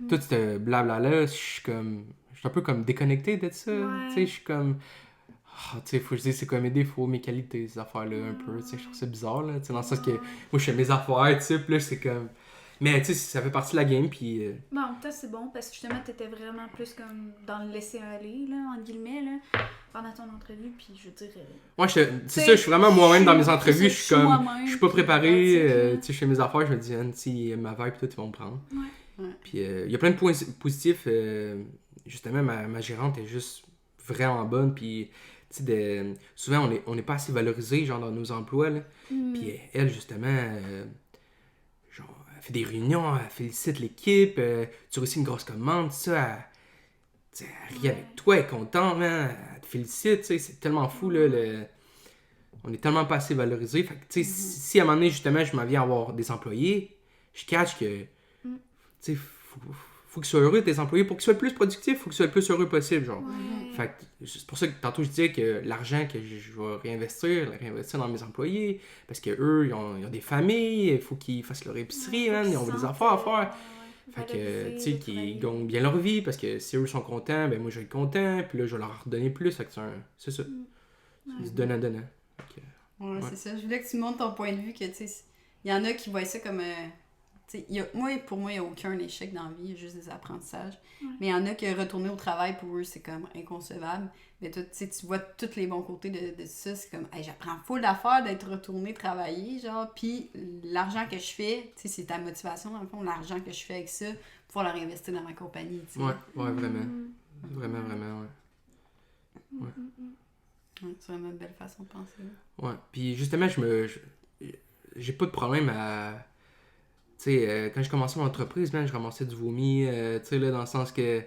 tout ce blablabla, je suis un peu comme déconnecté de ça. Ouais. Tu sais, je suis comme... tu sais, faut que je dise c'est quoi mes défauts, mes qualités, ces affaires-là, un peu. Tu sais, je trouve ça bizarre, là. Tu sais, dans le sens que moi, je fais mes affaires, tu sais, puis là, c'est comme... Mais, tu sais, ça fait partie de la game, puis... Bon, en même temps, c'est bon parce que justement, t'étais vraiment plus comme dans le laisser-aller, là, entre guillemets, là, pendant ton entrevue, puis je veux dire... Moi, c'est ça, je suis vraiment moi-même dans mes entrevues, je suis comme... moi-même, Je suis pas puis préparé, that's it, tu sais, je fais mes affaires, je me dis, si ma vibe, tout, ils vont me prendre. Ouais. Puis, il y a plein de points positifs. Justement, ma gérante est juste vraiment bonne, puis... Tu sais, souvent, on n'est pas assez valorisé, genre, dans nos emplois, là. Puis elle, justement, genre, elle fait des réunions, elle félicite l'équipe, tu réussis une grosse commande, tout ça, elle rit avec toi, elle est contente, man, elle te félicite, tu sais, c'est tellement fou, là, on est tellement pas assez valorisé. Fait que, tu sais, si à un moment donné, justement, je m'en viens avoir des employés, je catch que, tu sais, faut qu'ils soient heureux, tes employés. Pour qu'ils soient le plus productifs, faut qu'ils soient le plus heureux possible, genre. Fait que c'est pour ça que tantôt je disais que l'argent que je vais réinvestir dans mes employés, parce qu'eux, ils ont des familles, il faut qu'ils fassent leur épicerie, man, ils ont des affaires à faire. Fait que, tu sais, qu'ils gagnent bien leur vie, parce que si eux sont contents, ben moi je vais être content, puis là je vais leur redonner plus. Fait que c'est ça. C'est du donnant-donnant. Ouais, c'est ça. Je voulais que tu montres ton point de vue, que, tu sais, il y en a qui voient ça comme... pour moi, il n'y a aucun échec dans la vie, il y a juste des apprentissages. Mais il y en a qui retourner au travail, pour eux, c'est comme inconcevable. Mais toi, tu vois tous les bons côtés de ça. C'est comme, hey, j'apprends full d'affaires d'être retourné travailler, genre. Puis l'argent que je fais, tu sais, c'est ta motivation, dans le fond, l'argent que je fais avec ça, pour pouvoir le réinvestir dans ma compagnie, tu sais. Ouais, vraiment. Vraiment, ouais. C'est vraiment une belle façon de penser. Ouais, puis justement, j'ai pas de problème à... Tu sais, quand j'ai commencé mon entreprise, man, je ramassais du vomi, tu sais, là, dans le sens que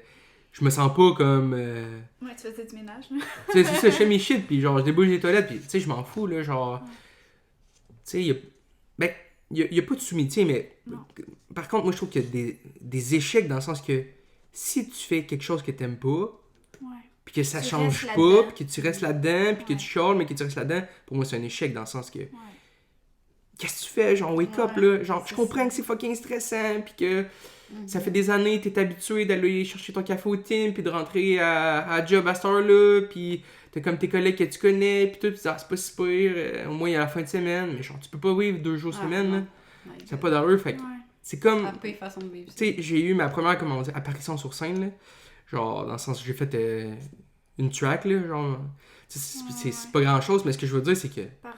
je me sens pas comme... Ouais, tu faisais du ménage, là. Tu sais, c'est ça, je fais mes shit, puis genre, je débouche les toilettes, puis tu sais, je m'en fous, là, genre... Tu sais, il y a pas de sous-métier, mais... Non. Par contre, moi, je trouve qu'il y a des échecs dans le sens que si tu fais quelque chose que t'aimes pas, puis que ça Tu change restes pas, là-dedans. puis que tu restes là-dedans, puis que tu chiales, mais que tu restes là-dedans, pour moi, c'est un échec dans le sens que... Qu'est-ce que tu fais? Genre, wake up, là. Genre, je comprends que c'est fucking stressant, puis que ça fait des années que t'es habitué d'aller chercher ton café au team, puis de rentrer à job à cette heure-là, puis t'as comme tes collègues que tu connais, puis tout, puis c'est pas si pire, au moins il y a la fin de semaine, mais genre, tu peux pas vivre 2 jours semaine, là. Ça n'a pas d'allure, fait que c'est comme... La pire façon de vivre. Tu sais, j'ai eu ma première, comment on dit, apparition sur scène, là. Genre, dans le sens où j'ai fait une track, là, genre... C'est pas grand-chose, mais ce que je veux dire, c'est que... Par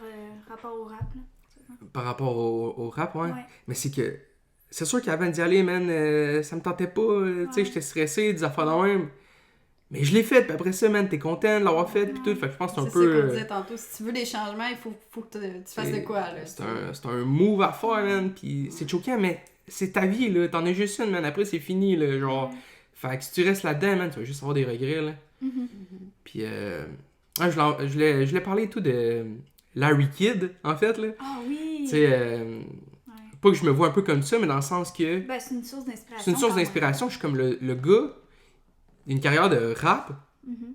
rapport au rap, là. Par rapport au rap, ouais. Mais c'est que... C'est sûr qu'avant d'y aller, man, ça me tentait pas, tu sais, j'étais stressé, des affaires de même. Mais je l'ai fait, puis après ça, man, t'es content de l'avoir fait, puis tout, fait que je pense que c'est un peu... C'est ça qu'on disait tantôt, si tu veux des changements, il faut que tu fasses de quoi, là. C'est un move à faire, man, puis c'est choquant, mais c'est ta vie, là, t'en as juste une, man, après c'est fini, là, genre... Fait que si tu restes là-dedans, man, tu vas juste avoir des regrets, là. Puis, je voulais parler tout de Larry Kidd, en fait, là. Ah oui! Tu sais, pas que je me vois un peu comme ça, mais dans le sens que... Ben, c'est une source d'inspiration. C'est une source d'inspiration, je suis comme le gars, il a une carrière de rap,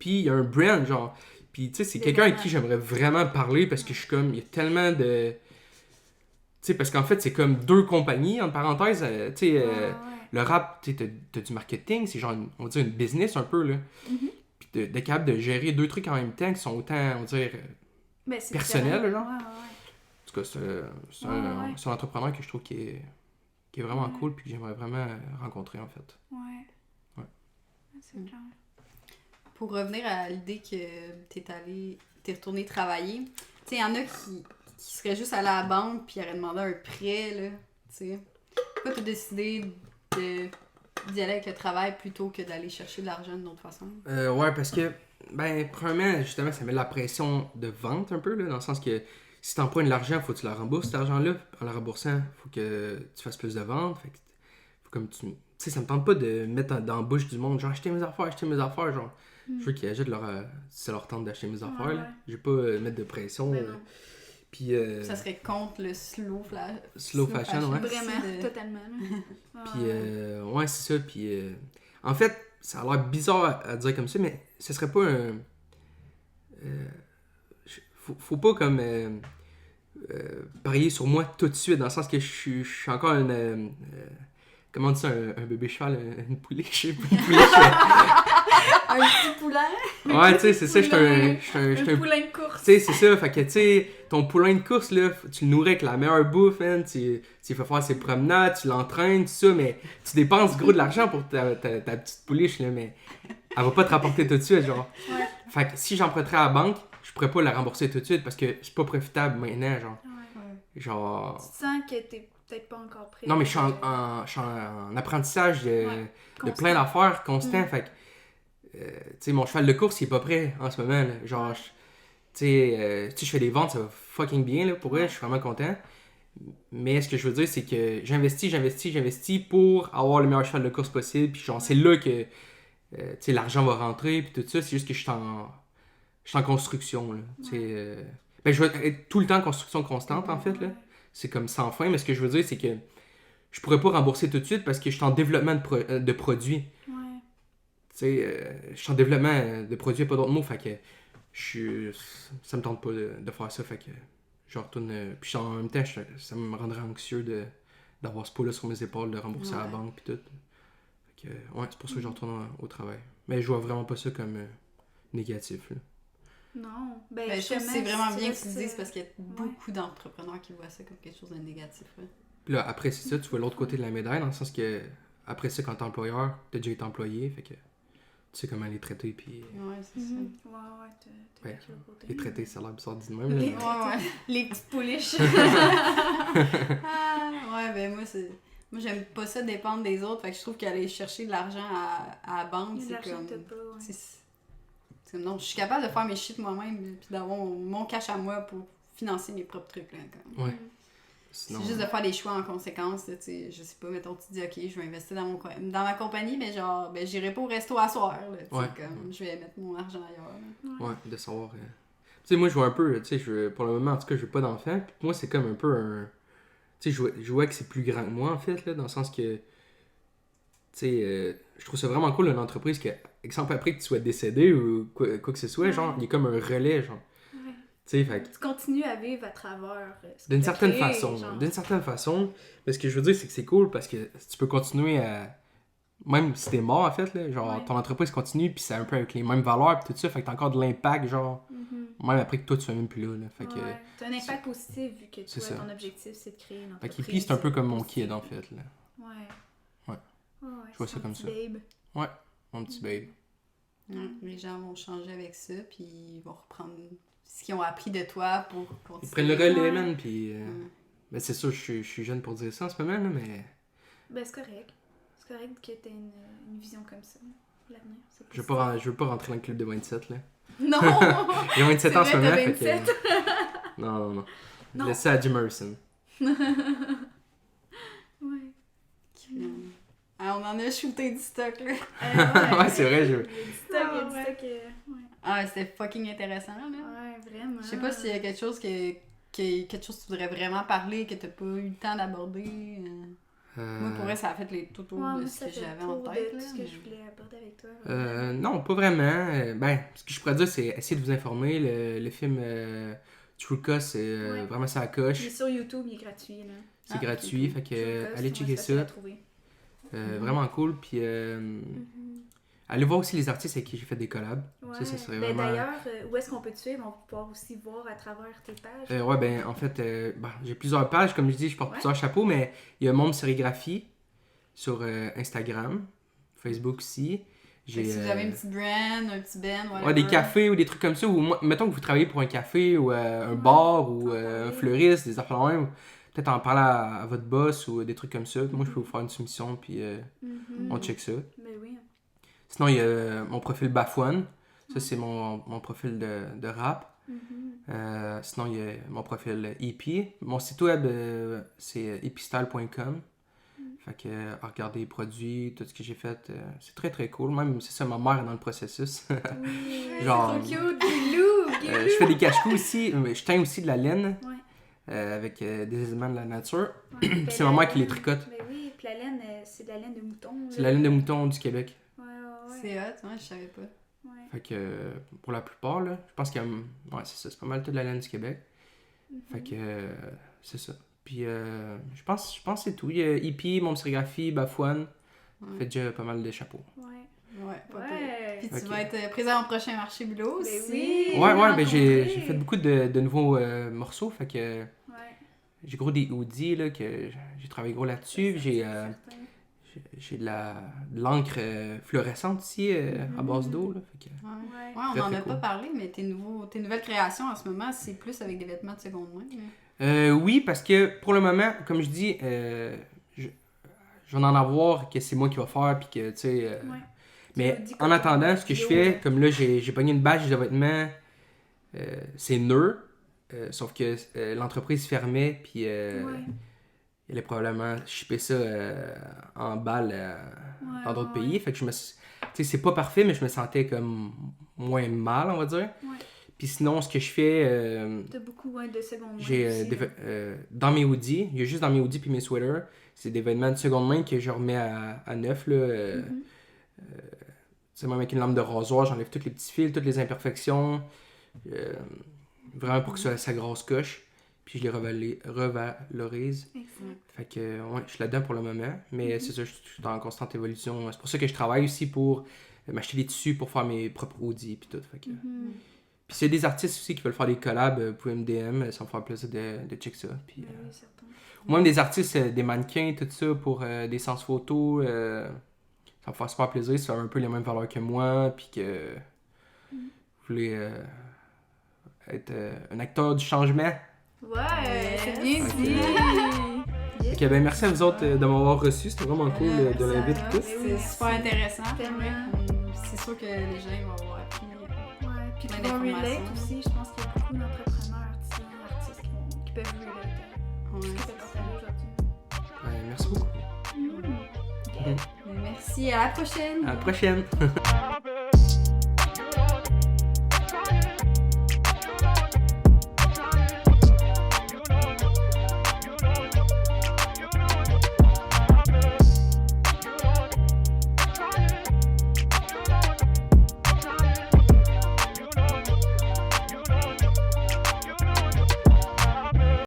puis il y a un brand, genre... Puis, tu sais, c'est quelqu'un avec qui j'aimerais vraiment parler, parce que je suis comme, il y a tellement de... Tu sais, parce qu'en fait, c'est comme 2 compagnies, en parenthèse, tu sais... Le rap, tu sais, t'as du marketing, c'est genre, on va dire, une business un peu, là. Puis d'être capable de gérer 2 trucs en même temps qui sont autant, on va dire, personnels, genre. En tout cas, c'est un entrepreneur que je trouve qui est vraiment cool, puis que j'aimerais vraiment rencontrer, en fait. Ouais. C'est clair. Pour revenir à l'idée que t'es retourné travailler, tu sais, il y en a qui seraient juste allés à la banque, puis auraient demandé un prêt, là, tu sais. Pourquoi t'as décidé d'y aller avec le travail plutôt que d'aller chercher de l'argent d'une autre façon? Ouais, parce que, premièrement, justement, ça met de la pression de vente un peu, là, dans le sens que si t'empruntes de l'argent, faut que tu la rembourses, cet argent-là. En la remboursant, faut que tu fasses plus de ventes. Fait que, faut comme tu sais, ça me tente pas de mettre dans la bouche du monde, genre, achetez mes affaires, genre. Je veux qu'ils achètent si ça leur tente d'acheter mes affaires, là. Je vais pas mettre de pression. Puis, ça serait contre le slow fashion, ouais. Vraiment, totalement. Puis, ouais, c'est ça. Puis, en fait, ça a l'air bizarre à dire comme ça, mais ce serait pas un... faut pas comme parier sur moi tout de suite, dans le sens que je suis encore une... comment on dit ça, un bébé cheval, une pouliche, je sais pas, une pouliche. Un petit poulain? Ouais, tu sais, c'est ça, je suis un poulain de course. Tu sais, c'est ça, fait que, tu sais, ton poulain de course, là, tu le nourris avec la meilleure bouffe, hein, tu fais faire ses promenades, tu l'entraînes, tout ça, mais tu dépenses gros de l'argent pour ta petite pouliche, là, mais elle va pas te rapporter tout de suite, genre. Ouais. Fait que si j'emprunterais à la banque, je pourrais pas la rembourser tout de suite parce que c'est pas profitable maintenant, genre. Ouais. Genre... Tu sens que t'es peut-être pas encore prêt. Non, mais je suis en apprentissage de plein d'affaires constant, fait que, tu sais, mon cheval de course, il est pas prêt en ce moment, là. Genre, tu sais, je fais des ventes, ça va fucking bien, là, pour vrai, je suis vraiment content. Mais ce que je veux dire, c'est que j'investis pour avoir le meilleur cheval de course possible, puis genre, c'est là que, tu sais, l'argent va rentrer, puis tout ça, c'est juste que je suis en construction, là, tu sais. Je vais être tout le temps en construction constante, en fait, là. C'est comme sans fin, mais ce que je veux dire, c'est que je pourrais pas rembourser tout de suite parce que je suis en développement de produits. Ouais. Tu sais, je suis en développement de produits, pas d'autres mots, fait que ça me tente pas de faire ça, fait que je retourne... puis en même temps, ça me rendrait anxieux d'avoir ce poids-là sur mes épaules, de rembourser à la banque, puis tout. Fait que, ouais, c'est pour ça que je retourne au travail. Mais je vois vraiment pas ça comme négatif, là. Non. Je trouve que c'est vraiment bien que tu le dises parce qu'il y a beaucoup d'entrepreneurs qui voient ça comme quelque chose de négatif. Puis là, après, c'est ça, tu vois l'autre côté de la médaille, dans le sens que, après ça, quand t'es employeur, t'as déjà été employé, fait que tu sais comment les traiter, puis... Ouais, c'est ça. T'as vécu le côté. Les traiter, ça a l'air bizarre dit de même, là. Les petites pouliches. Moi, j'aime pas ça dépendre des autres, fait que je trouve qu'aller chercher de l'argent à la banque, c'est comme... C'est non, je suis capable de faire mes shit moi-même, puis d'avoir mon cash à moi pour financer mes propres trucs, là, comme. Ouais. Sinon... C'est juste de faire des choix en conséquence, là, tu sais, je sais pas, mettons, tu dis, ok, je vais investir dans ma compagnie, mais genre, j'irai pas au resto à soir, là, tu sais, comme, je vais mettre mon argent ailleurs, là. Ouais, de savoir... Tu sais, moi, je vois un peu, tu sais, pour le moment, en tout cas, je veux pas d'enfant, puis moi, c'est comme un peu un... Tu sais, je vois que c'est plus grand que moi, en fait, là, dans le sens que... Tu sais, je trouve ça vraiment cool, une entreprise que, exemple, après que tu sois décédé ou quoi que ce soit, genre, il y a comme un relais, genre. Ouais. Tu sais, fait que... Tu continues à vivre à travers ce que d'une certaine créé, façon. genre. D'une certaine façon. Mais ce que je veux dire, c'est que c'est cool parce que tu peux continuer à... Même si t'es mort, en fait, là, genre, ton entreprise continue, puis c'est un peu avec les mêmes valeurs, puis tout ça, fait que t'as encore de l'impact, genre, même après que toi, tu sois même plus là. Fait que... T'as un impact positif, vu que toi, ton objectif, c'est de créer une entreprise. Fait qu'Hippie, c'est un peu comme mon kid, en fait, là. Je vois ça comme ça. Babe. Ouais, mon petit babe. Les gens vont changer avec ça, puis ils vont reprendre ce qu'ils ont appris de toi pour continuer. Ils prennent le relais, man, puis... Ben, c'est sûr, je suis jeune pour dire ça en ce moment, là, mais... Ben, c'est correct. C'est correct que t'aies une vision comme ça pour l'avenir. Je veux pas rentrer dans le club de 27, là. Non! J'ai 27 ans en ce moment, fait 27. que... Non. Laisse ça à Jim Morrison. Ouais. Ah, on en a shooté du stock, là. Ouais, c'est vrai, Il y a du stock, Ah, c'était fucking intéressant, là. Ouais, vraiment. Je sais pas s'il y a quelque chose quelque chose que tu voudrais vraiment parler, que t'as pas eu le temps d'aborder. Moi, pour vrai, ça a fait les tout autour de ce que j'avais en tête, là. Ce que je voulais aborder avec toi. Non, pas vraiment. Ce que je pourrais dire, c'est essayer de vous informer. Le film True Cost, c'est vraiment ça à coche. Il est sur YouTube, il est gratuit, là. C'est gratuit, fait que allez checker ça. Vraiment cool. Puis allez voir aussi les artistes avec qui j'ai fait des collabs. Ouais. Ça serait vraiment... D'ailleurs, où est-ce qu'on peut te suivre? On va pouvoir aussi voir à travers tes pages. En fait, j'ai plusieurs pages. Comme je dis, je porte plusieurs chapeaux, mais il y a Monde Sérigraphie sur Instagram, Facebook aussi. Si vous avez une petite brand, un petit ben, ouais, des cafés ou des trucs comme ça, ou mettons que vous travaillez pour un café ou un bar ou un fleuriste, des affaires même. peut-être en parler à votre boss ou des trucs comme ça. Moi, je peux vous faire une soumission, puis on check ça. Ben oui. Sinon, il y a mon profil Bafouane. Ça, c'est mon profil de rap. Sinon, il y a mon profil EP. Mon site web, c'est epistyle.com. Fait que, regarder les produits, tout ce que j'ai fait, c'est très très cool. Même, c'est ça, ma mère est dans le processus. Oui. Genre, C'est trop cute, Guilou! je fais des cache-cou aussi, mais je teins aussi de la laine. Ouais. Avec des éléments de la nature. Ouais, ben C'est ma mère qui les tricote. Ben oui, puis la laine, c'est de la laine de mouton. C'est la laine de mouton du Québec. Ouais. C'est hot, je savais pas. Ouais. Fait que pour la plupart, là, je pense que c'est ça, c'est pas mal toute la laine du Québec. Fait que c'est ça. Puis je pense que c'est tout. Il y a Hippie, Mon Sérigraphie, Bafouane. Fait déjà pas mal de chapeaux. Ouais, pas pire. Ouais. Puis tu vas être présent au prochain marché Bulot Ben aussi. oui. Ouais, ben j'ai fait beaucoup de nouveaux morceaux. Fait que Ouais. j'ai gros des hoodies là, que j'ai travaillé gros là-dessus. J'ai de l'encre fluorescente aussi à base d'eau. Là, fait que... Ouais, Ouais. on Très, en très a cool. pas parlé, mais tes nouvelles créations en ce moment, c'est plus avec des vêtements de seconde main. Oui, parce que pour le moment, comme je dis, je vais en avoir que c'est moi qui va faire. Puis que, tu sais, Ouais. mais Tu me dis en que attendant, ton ce que je vidéo, fais, comme là, j'ai pogné une badge de vêtements, c'est Neur. Sauf que l'entreprise fermait, puis il allait probablement shipper ça en balle dans d'autres pays. Fait que je me suis... Tu sais, c'est pas parfait, mais je me sentais comme moins mal, on va dire. Ouais. Puis sinon, ce que je fais, T'as beaucoup de seconde main. j'ai aussi, dans mes hoodies, il y a juste dans mes hoodies puis mes sweaters, c'est des vêtements de seconde main que je remets à neuf, là. C'est même avec une lame de rasoir, j'enlève tous les petits fils, toutes les imperfections, vraiment pour que ça grosse coche. Puis je les revalorise. Exact. Fait que, ouais, je suis là-dedans pour le moment. Mais c'est ça, je suis en constante évolution. C'est pour ça que je travaille aussi pour m'acheter des tissus pour faire mes propres hoodies puis tout. Fait que... Puis s'il y a des artistes aussi qui veulent faire des collabs, vous pouvez me DM, ça me fait plaisir de check ça. Puis, Ben oui, certain. ou même des artistes, des mannequins, tout ça, pour des séances photos, ça me fait super plaisir. Ça a un peu les mêmes valeurs que moi, puis que vous voulez être un acteur du changement. Ouais, c'est bien Yes. dit. Fait que, ben, merci à vous autres de m'avoir reçu, c'était vraiment cool de Ça l'inviter va, tous. C'est super intéressant. Tellement. C'est sûr que les gens vont avoir appris. Ouais, puis Plein pour d'informations. relate aussi, je pense qu'il y a beaucoup d'entrepreneurs, artistes qui peuvent relate à ce Ouais. que tu as partagé aujourd'hui. Ouais, merci beaucoup. Merci, à la prochaine! À la prochaine!